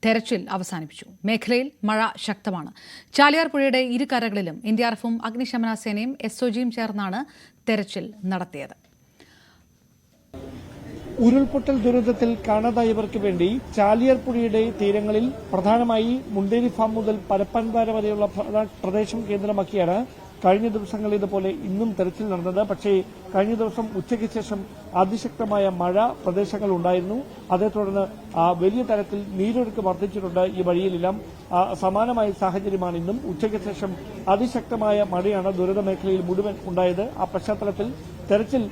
തെരച്ചിൽ അവസാനിപ്പിച്ചു. മേഖലയിൽ മഴ ശക്തമാണ്. ചാലിയാർ പുഴയുടെ ഇരുകരകളിലും NDRFും അഗ്നിശമന സേനയും SOGയും ചേർന്നാണ് തെരച്ചിൽ നടത്തിയത്. ഉരുൾപൊട്ടൽ ദുരന്തത്തിൽ കാണാതായവർക്ക് വേണ്ടി ചാലിയാർ പുഴയുടെ തീരങ്ങളിൽ പ്രധാനമായി മുണ്ടേരി ഫാം മുതൽ പരപ്പൻപാറ വരെയുള്ള പ്രദേശം കേന്ദ്രമാക്കിയാണ് കഴിഞ്ഞ ദിവസങ്ങളിൽ ഇതുപോലെ ഇന്നും തെരച്ചിൽ നടന്നത്. പക്ഷേ കഴിഞ്ഞ ദിവസം ഉച്ചയ്ക്ക് ശേഷം അതിശക്തമായ മഴ പ്രദേശങ്ങൾ ഉണ്ടായിരുന്നു. അതേ തുടർന്ന് വലിയ തരത്തിൽ നീരൊഴുക്ക് വർദ്ധിച്ചിട്ടുണ്ട്. ഈ വഴിയിലെല്ലാം സമാനമായ സാഹചര്യമാണ് ഇന്നും. ഉച്ചയ്ക്ക് ശേഷം അതിശക്തമായ മഴയാണ് ദുരിത മേഖലയിൽ മുഴുവൻ ഉണ്ടായത്. ആ പശ്ചാത്തലത്തിൽ തെരച്ചിൽ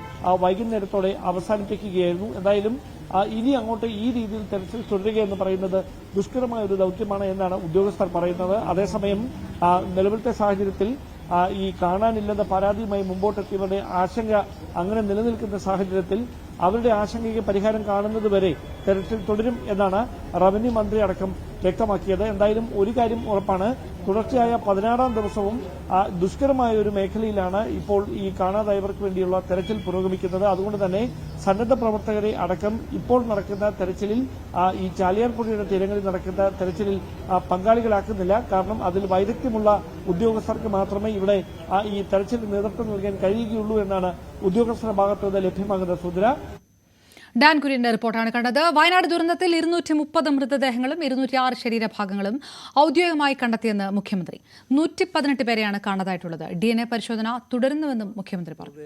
വൈകുന്നേരത്തോടെ അവസാനിപ്പിക്കുകയായിരുന്നു. എന്തായാലും ഇനി അങ്ങോട്ട് ഈ രീതിയിൽ തെരച്ചിൽ തുടരുക എന്ന് പറയുന്നത് ദുഷ്കരമായ ഒരു ദൌത്യമാണ് എന്നാണ് ഉദ്യോഗസ്ഥർ പറയുന്നത്. അതേസമയം നിലവിലത്തെ സാഹചര്യത്തിൽ ഈ കാണാനില്ലെന്ന പരാതിയുമായി മുമ്പോട്ടെത്തിയവരുടെ ആശങ്ക അങ്ങനെ നിലനിൽക്കുന്ന സാഹചര്യത്തിൽ അവരുടെ ആശങ്കയ്ക്ക് പരിഹാരം കാണുന്നതുവരെ തെരച്ചിൽ തുടരും എന്നാണ് റവന്യൂ മന്ത്രി അടക്കം വ്യക്തമാക്കിയത്. എന്തായാലും ഒരു കാര്യം ഉറപ്പാണ്, തുടർച്ചയായ 16-ാം ദിവസവും ദുഷ്കരമായ ഒരു മേഖലയിലാണ് ഇപ്പോൾ ഈ കാണാതായവർക്ക് വേണ്ടിയുള്ള തെരച്ചിൽ പുരോഗമിക്കുന്നത്. അതുകൊണ്ട് തന്നെ സന്നദ്ധ പ്രവർത്തകരെ അടക്കം ഇപ്പോൾ നടക്കുന്ന തെരച്ചിലിൽ ഈ ചാലിയാർ പുഴയുടെ തീരങ്ങളിൽ നടക്കുന്ന തെരച്ചിലിൽ പങ്കാളികളാക്കുന്നില്ല. കാരണം അതിൽ വൈദഗ്ധ്യമുള്ള ഉദ്യോഗസ്ഥർക്ക് മാത്രമേ ഇവിടെ ഈ തെരച്ചിലിന് നേതൃത്വം നൽകാൻ കഴിയുകയുള്ളൂ എന്നാണ് ഉദ്യോഗസ്ഥരുടെ ഭാഗത്തുനിന്ന് ലഭ്യമാകുന്ന സൂചന. ഡാൻ കുര്യന്റെ റിപ്പോർട്ടാണ് കണ്ടത്. വയനാട് ദുരന്തത്തിൽ 230 മൃതദേഹങ്ങളും 206 ശരീരഭാഗങ്ങളും ഔദ്യോഗികമായി കണ്ടെത്തിയെന്ന് മുഖ്യമന്ത്രി. 118 പേരെയാണ് കാണാതായിട്ടുള്ളത്. DNA പരിശോധന തുടരുന്നുവെന്നും മുഖ്യമന്ത്രി പറഞ്ഞു.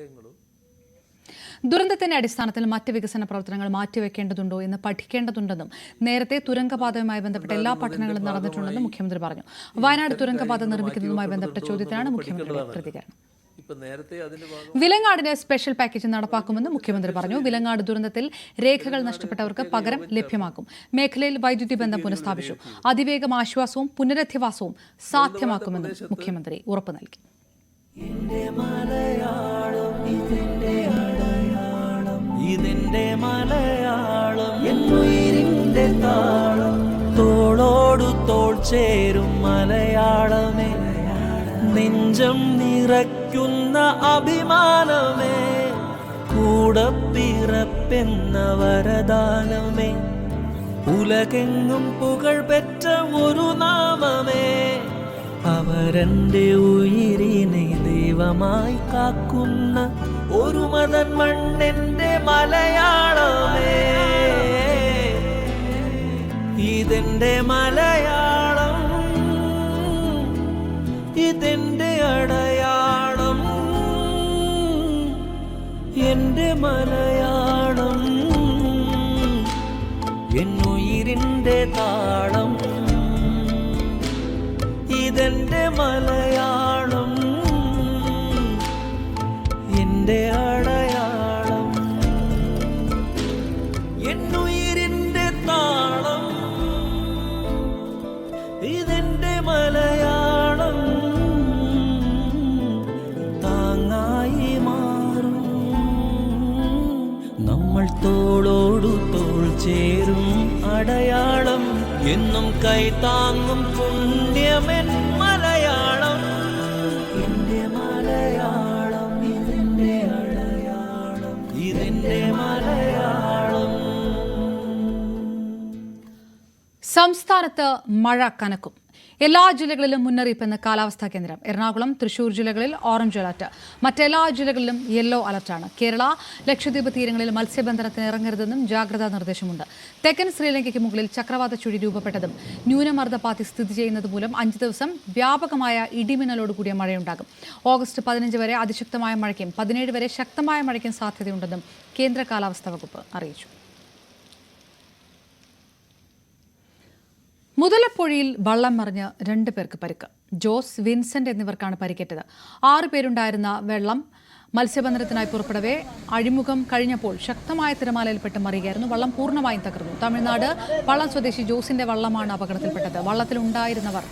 ദുരന്തത്തിന്റെ അടിസ്ഥാനത്തിൽ മറ്റ് വികസന പ്രവർത്തനങ്ങൾ മാറ്റിവെക്കേണ്ടതുണ്ടോ എന്ന് പഠിക്കേണ്ടതുണ്ടെന്നും നേരത്തെ തുരങ്കപാതയുമായി ബന്ധപ്പെട്ട എല്ലാ പഠനങ്ങളും നടന്നിട്ടുണ്ടെന്നും മുഖ്യമന്ത്രി പറഞ്ഞു. വയനാട് തുരങ്കപാത നിർമ്മിക്കുന്നതുമായി ബന്ധപ്പെട്ട ചോദ്യത്തിനാണ് മുഖ്യമന്ത്രിയുടെ പ്രതികരണം. വിലങ്ങാടിന് സ്പെഷ്യൽ പാക്കേജ് നടപ്പാക്കുമെന്ന് മുഖ്യമന്ത്രി പറഞ്ഞു. വിലങ്ങാട് ദുരന്തത്തിൽ രേഖകൾ നഷ്ടപ്പെട്ടവർക്ക് പകരം ലഭ്യമാക്കും. മേഖലയിൽ വൈദ്യുതി ബന്ധം പുനഃസ്ഥാപിച്ചു. അതിവേഗം ആശ്വാസവും പുനരധിവാസവും സാധ്യമാക്കുമെന്നും മുഖ്യമന്ത്രി ഉറപ്പു നൽകി. ഇതിന്റെ മലയാളം എന്നുയിരിന്റെ താളം തോളോടു തോൾ ചേരും മലയാളമേ നെഞ്ചം നിറയ്ക്കുന്ന അഭിമാനമേ കൂടപ്പിറപ്പെന്ന വരദാനമേ ഉലകെങ്ങും പുകഴ് പെറ്റ ഒരു നാമമേ അവരന്റെ ഉയിരിനെ ദൈവമായി കാക്കുന്ന ഒരു മതൻ മണ്ണെന്റെ മലയാളമേ ഇതെന്റെ മലയാളം ഇതെന്റെ അടയാളം എന്റെ മലയാളം എന്നുയിരിന്റെ താളം ഇതെന്റെ മലയാളം എന്റെ അടയാളം എന്നുയിരിന്റെ താളം ഇതെന്റെ ചേരും അടയാളം എന്നും കൈതാങ്ങും പുണ്യമെൻ മലയാളം എന്റെ മലയാളം ഇതിന്റെ അടയാളം ഇതിന്റെ മലയാളം. സംസ്ഥാനത്ത് മഴ കനക്കും. എല്ലാ ജില്ലകളിലും മുന്നറിയിപ്പെന്ന് കാലാവസ്ഥാ കേന്ദ്രം. എറണാകുളം, തൃശൂർ ജില്ലകളിൽ ഓറഞ്ച് അലർട്ട്. മറ്റെല്ലാ ജില്ലകളിലും യെല്ലോ അലർട്ടാണ്. കേരള, ലക്ഷദ്വീപ് തീരങ്ങളിൽ മത്സ്യബന്ധനത്തിന് ഇറങ്ങരുതെന്നും ജാഗ്രതാ നിർദ്ദേശമുണ്ട്. തെക്കൻ ശ്രീലങ്കയ്ക്ക് മുകളിൽ ചക്രവാത ചുഴി രൂപപ്പെട്ടതും ന്യൂനമർദ്ദപാത്തി സ്ഥിതി ചെയ്യുന്നത് മൂലം 5 ദിവസം വ്യാപകമായ ഇടിമിന്നലോട് കൂടിയ മഴയുണ്ടാകും. ഓഗസ്റ്റ് 15 വരെ അതിശക്തമായ മഴയ്ക്കും 17 വരെ ശക്തമായ മഴയ്ക്കും സാധ്യതയുണ്ടെന്നും കേന്ദ്ര കാലാവസ്ഥാ വകുപ്പ് അറിയിച്ചു. മുതലപ്പുഴയിൽ വള്ളം മറിഞ്ഞ് 2 പേർക്ക് പരിക്ക്. ജോസ്, വിൻസെന്റ് എന്നിവർക്കാണ് പരിക്കേറ്റത്. 6 പേരുണ്ടായിരുന്ന വെള്ളം മത്സ്യബന്ധനത്തിനായി പുറപ്പെടവേ അഴിമുഖം കഴിഞ്ഞപ്പോൾ ശക്തമായ തിരമാലയിൽപ്പെട്ട് മറിയുകയായിരുന്നു. വള്ളം പൂർണ്ണമായും തകർന്നു. തമിഴ്നാട് പള്ളം സ്വദേശി ജോസിന്റെ വള്ളമാണ് അപകടത്തിൽപ്പെട്ടത്. വള്ളത്തിലുണ്ടായിരുന്നവർ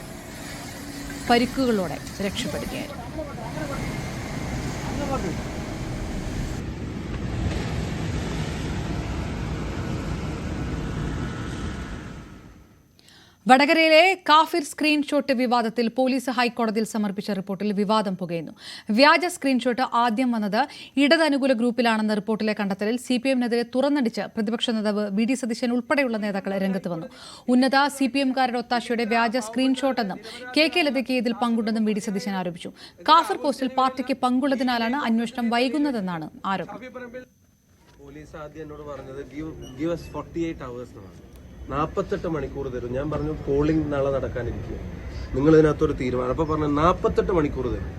പരിക്കുകളോടെ രക്ഷപ്പെടുകയായിരുന്നു. വടകരയിലെ കാഫിർ സ്ക്രീൻഷോട്ട് വിവാദത്തിൽ പോലീസ് ഹൈക്കോടതിയിൽ സമർപ്പിച്ച റിപ്പോർട്ടിൽ വിവാദം പുകയുന്നു. വ്യാജ സ്ക്രീൻഷോട്ട് ആദ്യം വന്നത് ഇടതനുകൂല ഗ്രൂപ്പിലാണെന്ന റിപ്പോർട്ടിലെ കണ്ടെത്തലിൽ CPM-നെതിരെ തുറന്നടിച്ച് പ്രതിപക്ഷ നേതാവ് VD സതീശൻ ഉൾപ്പെടെയുള്ള നേതാക്കൾ രംഗത്ത് വന്നു. ഉന്നത CPM-കാരുടെ ഒത്താശയുടെ വ്യാജ സ്ക്രീൻഷോട്ടെന്നും KK ലതയ്ക്ക് ഇതിൽ പങ്കുണ്ടെന്നും VD സതീശൻ ആരോപിച്ചു. കാഫിർ പോസ്റ്റിൽ പാർട്ടിക്ക് പങ്കുള്ളതിനാലാണ് അന്വേഷണം വൈകുന്നതെന്നാണ് ആരോപണം. പോലീസ് ആദ്യം എന്നോട് പറഞ്ഞത് give us 48 hours എന്നാണ്. 48 മണിക്കൂർ തരും. ഞാൻ പറഞ്ഞു പോളിംഗ് നാളെ നടക്കാനിരിക്കുക, നിങ്ങൾ ഇതിനകത്തൊരു തീരുമാനം. അപ്പൊ പറഞ്ഞു 48 മണിക്കൂർ തരും.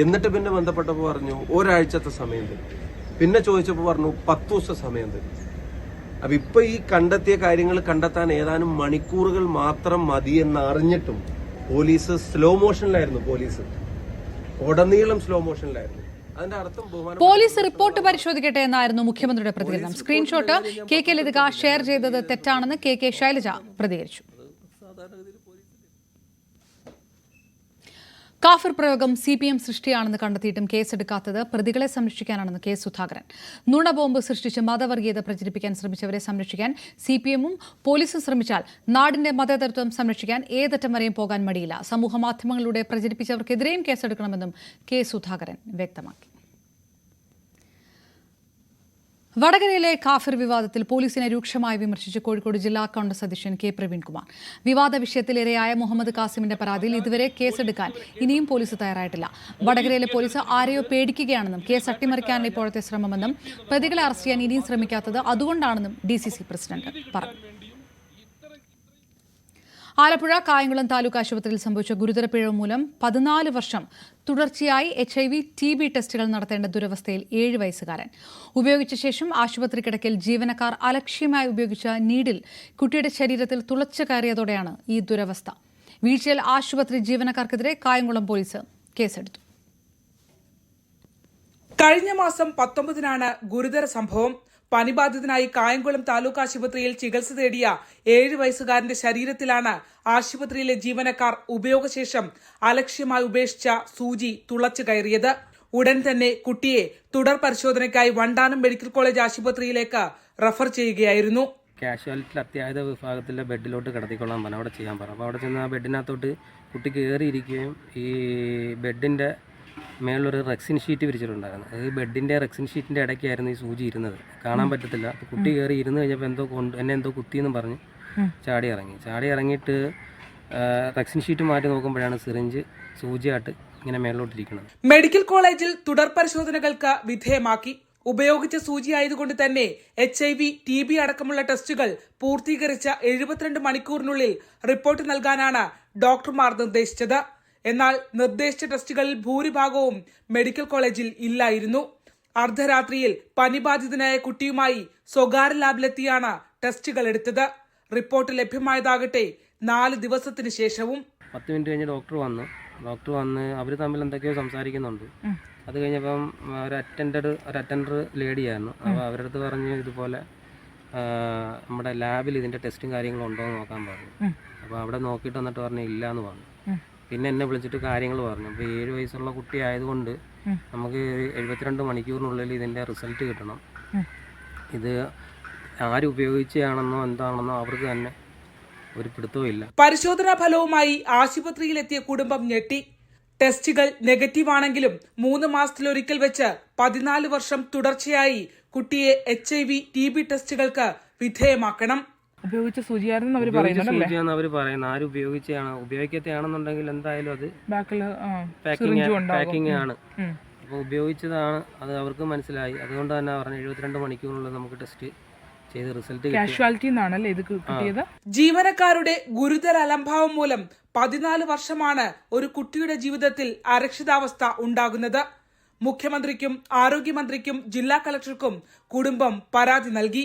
എന്നിട്ട് പിന്നെ ബന്ധപ്പെട്ടപ്പോൾ പറഞ്ഞു ഒരാഴ്ചത്തെ സമയം തരും. പിന്നെ ചോദിച്ചപ്പോൾ പറഞ്ഞു 10 ദിവസം സമയം തരും. അപ്പൊ ഇപ്പൊ ഈ കണ്ടെത്തിയ കാര്യങ്ങൾ കണ്ടെത്താൻ ഏതാനും മണിക്കൂറുകൾ മാത്രം മതിയെന്ന് അറിഞ്ഞിട്ടും പോലീസ് സ്ലോ മോഷനിലായിരുന്നു. പോലീസ് ഉടനീളം സ്ലോ മോഷനിലായിരുന്നു. പോലീസ് റിപ്പോർട്ട് പരിശോധിക്കട്ടെ എന്നായിരുന്നു മുഖ്യമന്ത്രിയുടെ പ്രതികരണം. സ്ക്രീൻഷോട്ട് KK ലതിക ഷെയർ ചെയ്തത് തെറ്റാണെന്ന് KK ശൈലജ പ്രതികരിച്ചു. കാഫിർ പ്രയോഗം CPM സൃഷ്ടിയാണെന്ന് കണ്ടെത്തിയിട്ടും കേസെടുക്കാത്തത് പ്രതികളെ സംരക്ഷിക്കാനാണെന്ന് K സുധാകരൻ. നുണബോംബ് സൃഷ്ടിച്ച് മതവർഗീയത പ്രചരിപ്പിക്കാൻ ശ്രമിച്ചവരെ സംരക്ഷിക്കാൻ CPM-ഉം പോലീസും ശ്രമിച്ചാൽ നാടിന്റെ മതേതരത്വം സംരക്ഷിക്കാൻ ഏതറ്റം വരെയും പോകാൻ മടിയില്ല. സമൂഹമാധ്യമങ്ങളിലൂടെ പ്രചരിപ്പിച്ചവർക്കെതിരെയും കേസെടുക്കണമെന്നും K സുധാകരൻ വ്യക്തമാക്കി. വടകരയിലെ കാഫിർ വിവാദത്തിൽ പോലീസിനെ രൂക്ഷമായി വിമർശിച്ച് കോഴിക്കോട് ജില്ലാ കോൺഗ്രസ് അധ്യക്ഷൻ K പ്രവീൺകുമാർ. വിവാദ വിഷയത്തിൽ ഇരയായ മുഹമ്മദ് കാസിമിന്റെ പരാതിയിൽ ഇതുവരെ കേസെടുക്കാൻ ഇനിയും പോലീസ് തയ്യാറായിട്ടില്ല. വടകരയിലെ പോലീസ് ആരെയോ പേടിക്കുകയാണെന്നും കേസ് അട്ടിമറിക്കാനുള്ള ഇപ്പോഴത്തെ ശ്രമമെന്നും പ്രതികളെ അറസ്റ്റ് ചെയ്യാൻ ഇനിയും ശ്രമിക്കാത്തത് അതുകൊണ്ടാണെന്നും DCC പ്രസിഡന്റ് പറഞ്ഞു. ആലപ്പുഴ കായംകുളം താലൂക്ക് ആശുപത്രിയിൽ സംഭവിച്ച ഗുരുതര പിഴവ് മൂലം 14 വർഷം തുടർച്ചയായി HIV/TB ടെസ്റ്റുകൾ നടത്തേണ്ട ദുരവസ്ഥയിൽ 7 വയസ്സുകാരൻ. ഉപയോഗിച്ച ശേഷം ആശുപത്രി കിടക്കയിൽ ജീവനക്കാർ അലക്ഷ്യമായി ഉപയോഗിച്ച നീഡിൽ കുട്ടിയുടെ ശരീരത്തിൽ തുളച്ചു കയറിയതോടെയാണ് ഈ ദുരവസ്ഥ. വീഴ്ചയിൽ ആശുപത്രി ജീവനക്കാർക്കെതിരെ കായംകുളം പോലീസ് കേസെടുത്തു. കഴിഞ്ഞ മാസം 19-നാണ് ഗുരുതര സംഭവം. പനിബാധിതനായി കായംകുളം താലൂക്ക് ആശുപത്രിയിൽ ചികിത്സ തേടിയ 7 വയസ്സുകാരന്റെ ശരീരത്തിലാണ് ആശുപത്രിയിലെ ജീവനക്കാർ ഉപയോഗശേഷം അലക്ഷ്യമായി ഉപേക്ഷിച്ച സൂചി തുളച്ചു കയറിയത്. ഉടൻ തന്നെ കുട്ടിയെ തുടർ പരിശോധനയ്ക്കായി വണ്ടാനം മെഡിക്കൽ കോളേജ് ആശുപത്രിയിലേക്ക് റഫർ ചെയ്യുകയായിരുന്നു. കാഷ്വാലിറ്റി അത്യാഹിത വിഭാഗത്തിലെ ബെഡിലോട്ട് കിടത്തിക്കൊള്ളാൻ പറഞ്ഞു, അവിടെ ചെയ്യാൻ പറഞ്ഞു. അപ്പോൾ അവിടെ ചെന്ന് ആ ബെഡിനകത്തോട്ട് കുട്ടി കയറിയിരിക്കുകയും ഈ ബെഡിൻ്റെ മേളിലൊരു റെക്സിൻ ഷീറ്റ് വിരിച്ചിട്ടുണ്ടായിരുന്നു. ഈ ബെഡിൻ്റെ റെക്സിൻ ഷീറ്റിൻ്റെ ഇടയ്ക്കായിരുന്നു ഈ സൂചി ഇരുന്നത്. കാണാൻ പറ്റത്തില്ല. അപ്പോൾ കുട്ടി കയറി ഇരുന്ന് കഴിഞ്ഞപ്പോൾ എന്നെ എന്തോ കുത്തിയെന്ന് പറഞ്ഞ് ചാടി ഇറങ്ങിയിട്ട് റെക്സിൻ ഷീറ്റ് മാറ്റി നോക്കുമ്പോഴാണ് സിറിഞ്ച് സൂചിയായിട്ട് ഇങ്ങനെ മേളിലോട്ടിരിക്കുന്നത്. മെഡിക്കൽ കോളേജിൽ തുടർ പരിശോധനകൾക്ക് വിധേയമാക്കി. ഉപയോഗിച്ച സൂചിയായതുകൊണ്ട് തന്നെ HIV/TB അടക്കമുള്ള ടെസ്റ്റുകൾ പൂർത്തീകരിച്ച 72 മണിക്കൂറിനുള്ളിൽ റിപ്പോർട്ട് നൽകാനാണ് ഡോക്ടർമാർ നിർദ്ദേശിച്ചത്. എന്നാൽ നിർദ്ദേശിച്ച ടെസ്റ്റുകളിൽ ഭൂരിഭാഗവും മെഡിക്കൽ കോളേജിൽ ഇല്ലായിരുന്നു. അർദ്ധരാത്രിയിൽ പനിബാധിതനായ കുട്ടിയുമായി സ്വകാര്യ ലാബിലെത്തിയാണ് ടെസ്റ്റുകൾ എടുത്തത്. റിപ്പോർട്ട് ലഭ്യമായതാകട്ടെ 4 ദിവസത്തിന് ശേഷവും. 10 മിനിറ്റ് കഴിഞ്ഞ് ഡോക്ടർ വന്ന് അവർ തമ്മിൽ എന്തൊക്കെയോ സംസാരിക്കുന്നുണ്ട്. അത് കഴിഞ്ഞപ്പം ഒരു അറ്റൻഡർ ലേഡിയായിരുന്നു. അപ്പോൾ അവരുടെ അടുത്ത് പറഞ്ഞു ഇതുപോലെ നമ്മുടെ ലാബിൽ ഇതിൻ്റെ ടെസ്റ്റും കാര്യങ്ങളും ഉണ്ടോ എന്ന് നോക്കാൻ പറഞ്ഞു. അപ്പോൾ അവിടെ നോക്കിയിട്ട് വന്നിട്ട് പറഞ്ഞു ഇല്ല എന്ന് പറഞ്ഞു. പിന്നെ എന്നെ വിളിച്ചിട്ട് കാര്യങ്ങൾ പറഞ്ഞു. അപ്പോൾ 7 വയസ്സുള്ള കുട്ടി ആയതുകൊണ്ട് നമുക്ക് 72 മണിക്കൂറിനുള്ളിൽ ഇതിൻ്റെ റിസൾട്ട് കിട്ടണം. ഇത് ആര് ഉപയോഗിച്ചാണെന്നോ എന്താണെന്നോ അവർക്ക് തന്നെ ഒരു പിടുത്തവും ഇല്ല. പരിശോധനാ ഫലവുമായി ആശുപത്രിയിലെത്തിയ കുടുംബം ഞെട്ടി. ടെസ്റ്റുകൾ നെഗറ്റീവ് ആണെങ്കിലും 3 മാസത്തിലൊരിക്കൽ വെച്ച് 14 വർഷം തുടർച്ചയായി കുട്ടിയെ HIV TB ടെസ്റ്റുകൾക്ക് വിധേയമാക്കണം. ഉപയോഗിച്ച സൂചിയാണെന്ന് അവർ പറയുന്നത്. ആര് ഉപയോഗിക്കത്തെയാണെന്നുണ്ടെങ്കിൽ എന്തായാലും അത് പാക്കിംഗ് ആണ്. അപ്പോൾ ഉപയോഗിച്ചതാണ്, അത് അവർക്ക് മനസ്സിലായി. അതുകൊണ്ട് തന്നെ പറഞ്ഞ 72 മണിക്കൂറിനുള്ളിൽ നമുക്ക് ടെസ്റ്റ് ചെയ്ത് റിസൾട്ട് കാഷ്വാലിറ്റി എന്നാണല്ലേ ഇത് കിട്ടിയത്. ജീവനക്കാരുടെ ഗുരുതര അലംഭാവം മൂലം 14 വർഷമാണ് ഒരു കുട്ടിയുടെ ജീവിതത്തിൽ അരക്ഷിതാവസ്ഥ ഉണ്ടാകുന്നത്. മുഖ്യമന്ത്രിക്കും ആരോഗ്യമന്ത്രിക്കും ജില്ലാ കളക്ടർക്കും കുടുംബം പരാതി നൽകി.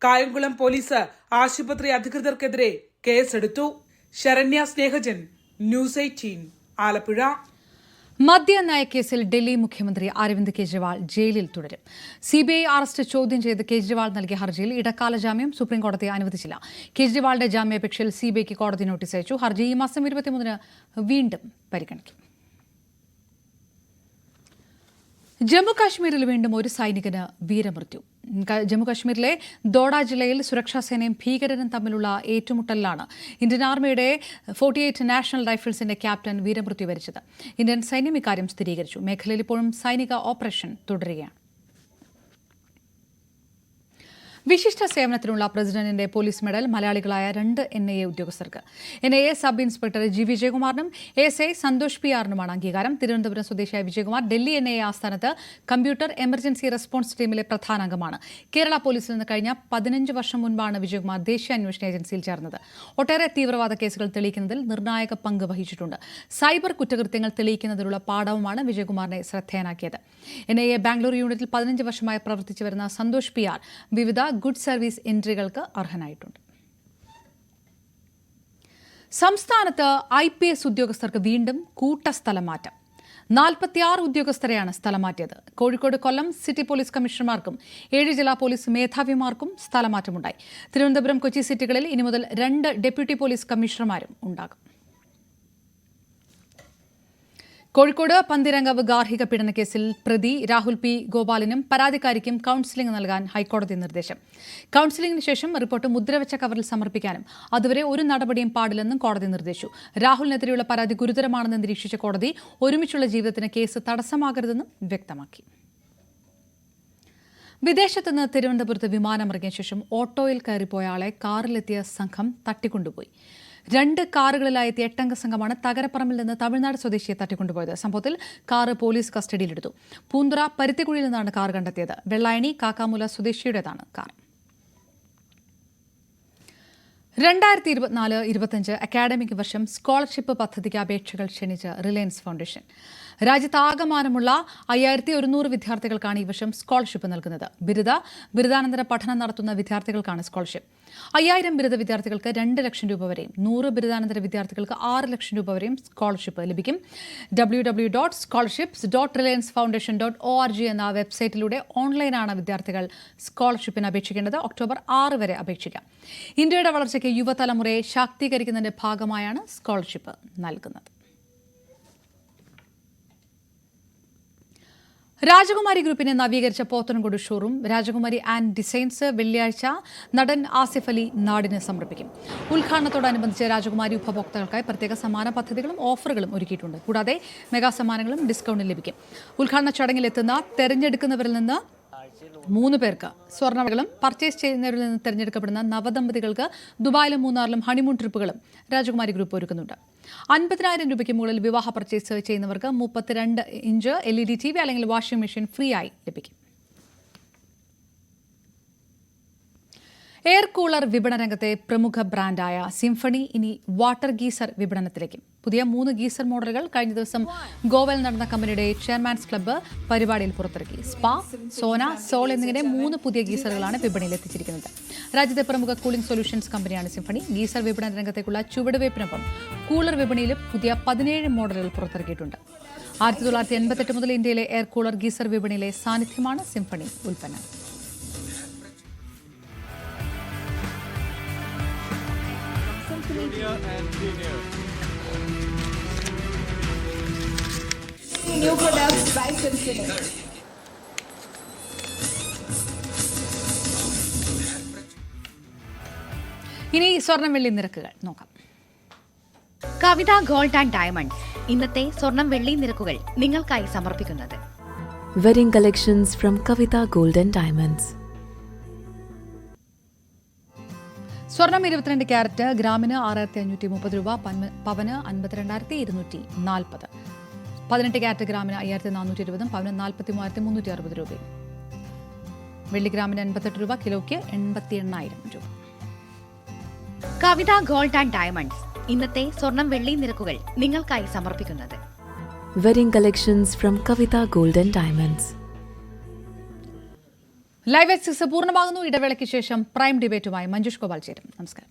കായംകുളം പോലീസ് ആശുപത്രി അധികൃതർക്കെതിരെ കേസെടുത്തു. ശരണ്യ സ്നേഹജൻ, ന്യൂസ് 18, ആലപ്പുഴ. മദ്യനയക്കേസിൽ ഡൽഹി മുഖ്യമന്ത്രി അരവിന്ദ് കെജ്രിവാൾ ജയിലിൽ തുടരും. CBI അറസ്റ്റ് ചോദ്യം ചെയ്ത് കെജ്രിവാൾ നൽകിയ ഹർജിയിൽ ഇടക്കാല ജാമ്യം സുപ്രീംകോടതി അനുവദിച്ചില്ല. കെജ്രിവാളിന്റെ ജാമ്യാപേക്ഷയിൽ CBIക്ക് കോടതി നോട്ടീസ് അയച്ചു. ഹർജി ഈ മാസം 23 വീണ്ടും പരിഗണിക്കും. ജമ്മുകാശ്മീരിൽ വീണ്ടും ഒരു സൈനികന് വീരമൃത്യു. ജമ്മുകാശ്മീരിലെ ദോഡ ജില്ലയിൽ സുരക്ഷാസേനയും ഭീകരരും തമ്മിലുള്ള ഏറ്റുമുട്ടലിലാണ് ഇന്ത്യൻ ആർമിയുടെ 48 നാഷണൽ റൈഫിൾസിന്റെ ക്യാപ്റ്റൻ വീരമൃത്യു വരിച്ചത്. ഇന്ത്യൻ സൈന്യം ഇക്കാര്യം സ്ഥിരീകരിച്ചു. മേഖലയിൽ ഇപ്പോഴും സൈനിക ഓപ്പറേഷൻ തുടരുകയാണ്. വിശിഷ്ട സേവനത്തിനുള്ള പ്രസിഡന്റിന്റെ പോലീസ് മെഡൽ മലയാളികളായ 2 NIA ഉദ്യോഗസ്ഥർക്ക്. NIA സബ് ഇൻസ്പെക്ടർ G വിജയകുമാറിനും ASI സന്തോഷ് PR-നുമാണ് അംഗീകാരം. തിരുവനന്തപുരം സ്വദേശിയായ വിജയകുമാർ ഡൽഹി NIA ആസ്ഥാനത്ത് കമ്പ്യൂട്ടർ എമർജൻസി റെസ്പോൺസ് ടീമിലെ പ്രധാന അംഗമാണ്. കേരള പോലീസിൽ നിന്ന് കഴിഞ്ഞ 15 വർഷം മുൻപാണ് വിജയകുമാർ ദേശീയ അന്വേഷണ ഏജൻസിയിൽ ചേർന്നത്. ഒട്ടേറെ തീവ്രവാദ കേസുകൾ തെളിയിക്കുന്നതിൽ നിർണായക പങ്ക് വഹിച്ചിട്ടുണ്ട്. സൈബർ കുറ്റകൃത്യങ്ങൾ തെളിയിക്കുന്നതിനുള്ള പാഠവുമാണ് വിജയകുമാറിനെ ശ്രദ്ധേയനാക്കിയത്. NIA ബാംഗ്ലൂർ യൂണിറ്റിൽ 15 വർഷമായി പ്രവർത്തിച്ചു വരുന്ന സന്തോഷ് PR വിവിധ ഗുഡ് സർവീസ് എൻട്രികൾക്ക് അർഹനായിട്ടുണ്ട്. സംസ്ഥാനത്ത് IPS ഉദ്യോഗസ്ഥർക്ക് വീണ്ടും കൂട്ടസ്ഥലം മാറ്റം. 46 ഉദ്യോഗസ്ഥരെയാണ് സ്ഥലം മാറ്റിയത്. കോഴിക്കോട്, കൊല്ലം സിറ്റി പോലീസ് കമ്മീഷണർമാർക്കും 7 ജില്ലാ പോലീസ് മേധാവിമാർക്കും സ്ഥലമാറ്റമുണ്ടായി. തിരുവനന്തപുരം, കൊച്ചി സിറ്റികളിൽ ഇനി മുതൽ 2 ഡെപ്യൂട്ടി പോലീസ് കമ്മീഷണർമാരും ഉണ്ടാകും. കോഴിക്കോട് പന്തിരങ്കാവ് ഗാർഹിക പീഡനക്കേസിൽ പ്രതി രാഹുൽ P. ഗോപാലിനും പരാതിക്കാരിക്കും കൌൺസിലിംഗ് നൽകാൻ ഹൈക്കോടതി നിർദ്ദേശം. കൌൺസിലിംഗിന് ശേഷം റിപ്പോർട്ട് മുദ്രവെച്ച കവറിൽ സമർപ്പിക്കാനും അതുവരെ ഒരു നടപടിയും പാടില്ലെന്നും കോടതി നിർദ്ദേശിച്ചു. രാഹുലിനെതിരെയുള്ള പരാതി ഗുരുതരമാണെന്ന് നിരീക്ഷിച്ച കോടതി ഒരുമിച്ചുള്ള ജീവിതത്തിന് കേസ് തടസ്സമാകരുതെന്നും വ്യക്തമാക്കി. വിദേശത്തുനിന്ന് തിരുവനന്തപുരത്ത് വിമാനമിറങ്ങിയ ശേഷം ഓട്ടോയിൽ കയറിപ്പോയ ആളെ കാറിലെത്തിയ സംഘം തട്ടിക്കൊണ്ടുപോയി. 2 കാറുകളിലായി എത്തിയ 8-അംഗ സംഘമാണ് തകരപ്പറമ്പിൽ നിന്ന് തമിഴ്നാട് സ്വദേശിയെ തട്ടിക്കൊണ്ടുപോയത്. സംഭവത്തിൽ കാറ് പോലീസ് കസ്റ്റഡിയിലെടുത്തു. പൂന്തുറ പരുത്തിക്കുഴിയിൽ നിന്നാണ് കാർ കണ്ടെത്തിയത്. വെള്ളായണി കാക്കാമൂല സ്വദേശിയുടേതാണ് കാർ. 2024-25 അക്കാഡമിക് വർഷം സ്കോളർഷിപ്പ് പദ്ധതിക്ക് അപേക്ഷകൾ ക്ഷണിച്ച് റിലയൻസ് ഫൗണ്ടേഷൻ. രാജ്യത്താകമാനമുള്ള 5100 വിദ്യാർത്ഥികൾക്കാണ് ഈ വർഷം സ്കോളർഷിപ്പ് നൽകുന്നത്. ബിരുദാനന്തര പഠനം നടത്തുന്ന വിദ്യാർത്ഥികൾക്കാണ് സ്കോളർഷിപ്പ്. 5000 ബിരുദ വിദ്യാർത്ഥികൾക്ക് 2 ലക്ഷം രൂപ വരെയും 100 ബിരുദാനന്തര വിദ്യാർത്ഥികൾക്ക് 6 ലക്ഷം രൂപ വരെയും സ്കോളർഷിപ്പ് ലഭിക്കും. www.scholarships.reliancefoundation.org എന്ന വെബ്സൈറ്റിലൂടെ ഓൺലൈനാണ് വിദ്യാർത്ഥികൾ സ്കോളർഷിപ്പിന് അപേക്ഷിക്കേണ്ടത്. ഒക്ടോബർ 6 വരെ അപേക്ഷിക്കാം. ഇന്ത്യയുടെ വളർച്ചയ്ക്ക് യുവതലമുറയെ ശാക്തീകരിക്കുന്നതിന്റെ ഭാഗമായാണ് സ്കോളർഷിപ്പ് നൽകുന്നത്. രാജകുമാരി ഗ്രൂപ്പിന്റെ നവീകരിച്ച പോത്തൻകോട് ഷോറൂം രാജകുമാരി ആൻഡ് ഡിസൈൻസ് വെള്ളിയാഴ്ച നടൻ ആസിഫ് അലി നാടിന് സമർപ്പിക്കും. ഉദ്ഘാടനത്തോടനുബന്ധിച്ച് രാജകുമാരി ഉപഭോക്താക്കൾക്കായി പ്രത്യേക സമ്മാന പദ്ധതികളും ഓഫറുകളും ഒരുക്കിയിട്ടുണ്ട്. കൂടാതെ മെഗാ സമ്മാനങ്ങളും ഡിസ്കൗണ്ടും ലഭിക്കും. ഉദ്ഘാടന ചടങ്ങിലെത്തുന്ന തെരഞ്ഞെടുക്കുന്നവരിൽ നിന്ന് 3 പേർക്ക് സ്വർണ്ണവളകളും പർച്ചേസ് ചെയ്യുന്നവരിൽ നിന്ന് തിരഞ്ഞെടുക്കപ്പെടുന്ന നവദമ്പതികൾക്ക് ദുബായിലും മൂന്നാറിലും ഹണിമൂൺ ട്രിപ്പുകളും രാജകുമാരി ഗ്രൂപ്പ് ഒരുക്കുന്നുണ്ട്. 50,000 രൂപയ്ക്ക് മുകളിൽ വിവാഹ പർച്ചേസ് ചെയ്യുന്നവർക്ക് 32 ഇഞ്ച് LED TV അല്ലെങ്കിൽ വാഷിംഗ് മെഷീൻ ഫ്രീ ആയി ലഭിക്കും. എയർ കൂളർ വിപണന രംഗത്തെ പ്രമുഖ ബ്രാൻഡായ സിംഫണി ഇനി വാട്ടർ ഗീസർ വിപണനത്തിലേക്ക്. പുതിയ 3 ഗീസർ മോഡലുകൾ കഴിഞ്ഞ ദിവസം ഗോവയിൽ നടന്ന കമ്പനിയുടെ ചെയർമാൻസ് ക്ലബ്ബ് പരിപാടിയിൽ പുറത്തിറക്കി. സ്പാ, സോന, സോൾ എന്നിങ്ങനെ 3 പുതിയ ഗീസറുകളാണ് വിപണിയിൽ എത്തിച്ചിരിക്കുന്നത്. രാജ്യത്തെ പ്രമുഖ കൂളിംഗ് സൊല്യൂഷൻസ് കമ്പനിയാണ് സിംഫണി. ഗീസർ വിപണന രംഗത്തേക്കുള്ള ചുവടുവയ്പ്പിനൊപ്പം കൂളർ വിപണിയിലും പുതിയ 17 മോഡലുകൾ പുറത്തിറക്കിയിട്ടുണ്ട്. 1988 മുതൽ ഇന്ത്യയിലെ എയർ കൂളർ ഗീസർ വിപണിയിലെ സാന്നിധ്യമാണ് സിംഫണി ഉൽപ്പന്നം. New products by Symphony. ഇനി സ്വർണം വെള്ളി നിരക്കുകൾ നോക്കാം. കവിത ഗോൾഡ് ആൻഡ് ഡയമണ്ട്സ് ഇന്നത്തെ സ്വർണം വെള്ളി നിരക്കുകൾ നിങ്ങൾക്കായി സമർപ്പിക്കുന്നത് wedding collections from Kavitha gold and diamonds. സ്വർണം 22 ക്യാരറ്റ് ഗ്രാമിന് 6530 രൂപ, പവന് 52,240. 18 ക്യാരറ്റ് ഗ്രാമിന് 5420, പവന് 43,360 രൂപയും. വെള്ളി ഗ്രാമിന് 88 രൂപ, കിലോയ്ക്ക് 88,000 രൂപ. കവിത ഗോൾഡ് ആൻഡ് ഡയമണ്ട്സ് ഇന്നത്തെ സ്വർണം വെള്ളി നിരക്കുകൾ നിങ്ങൾക്കായി സമർപ്പിക്കുന്നത് wedding collections from Kavitha gold and diamonds. Live at 6 പൂർണ്ണമാകുന്നു. ഇടവേളയ്ക്ക് ശേഷം പ്രൈം ഡിബേറ്റുമായി മഞ്ജുഷ് ഗോപാൽ ചേരും. നമസ്കാരം.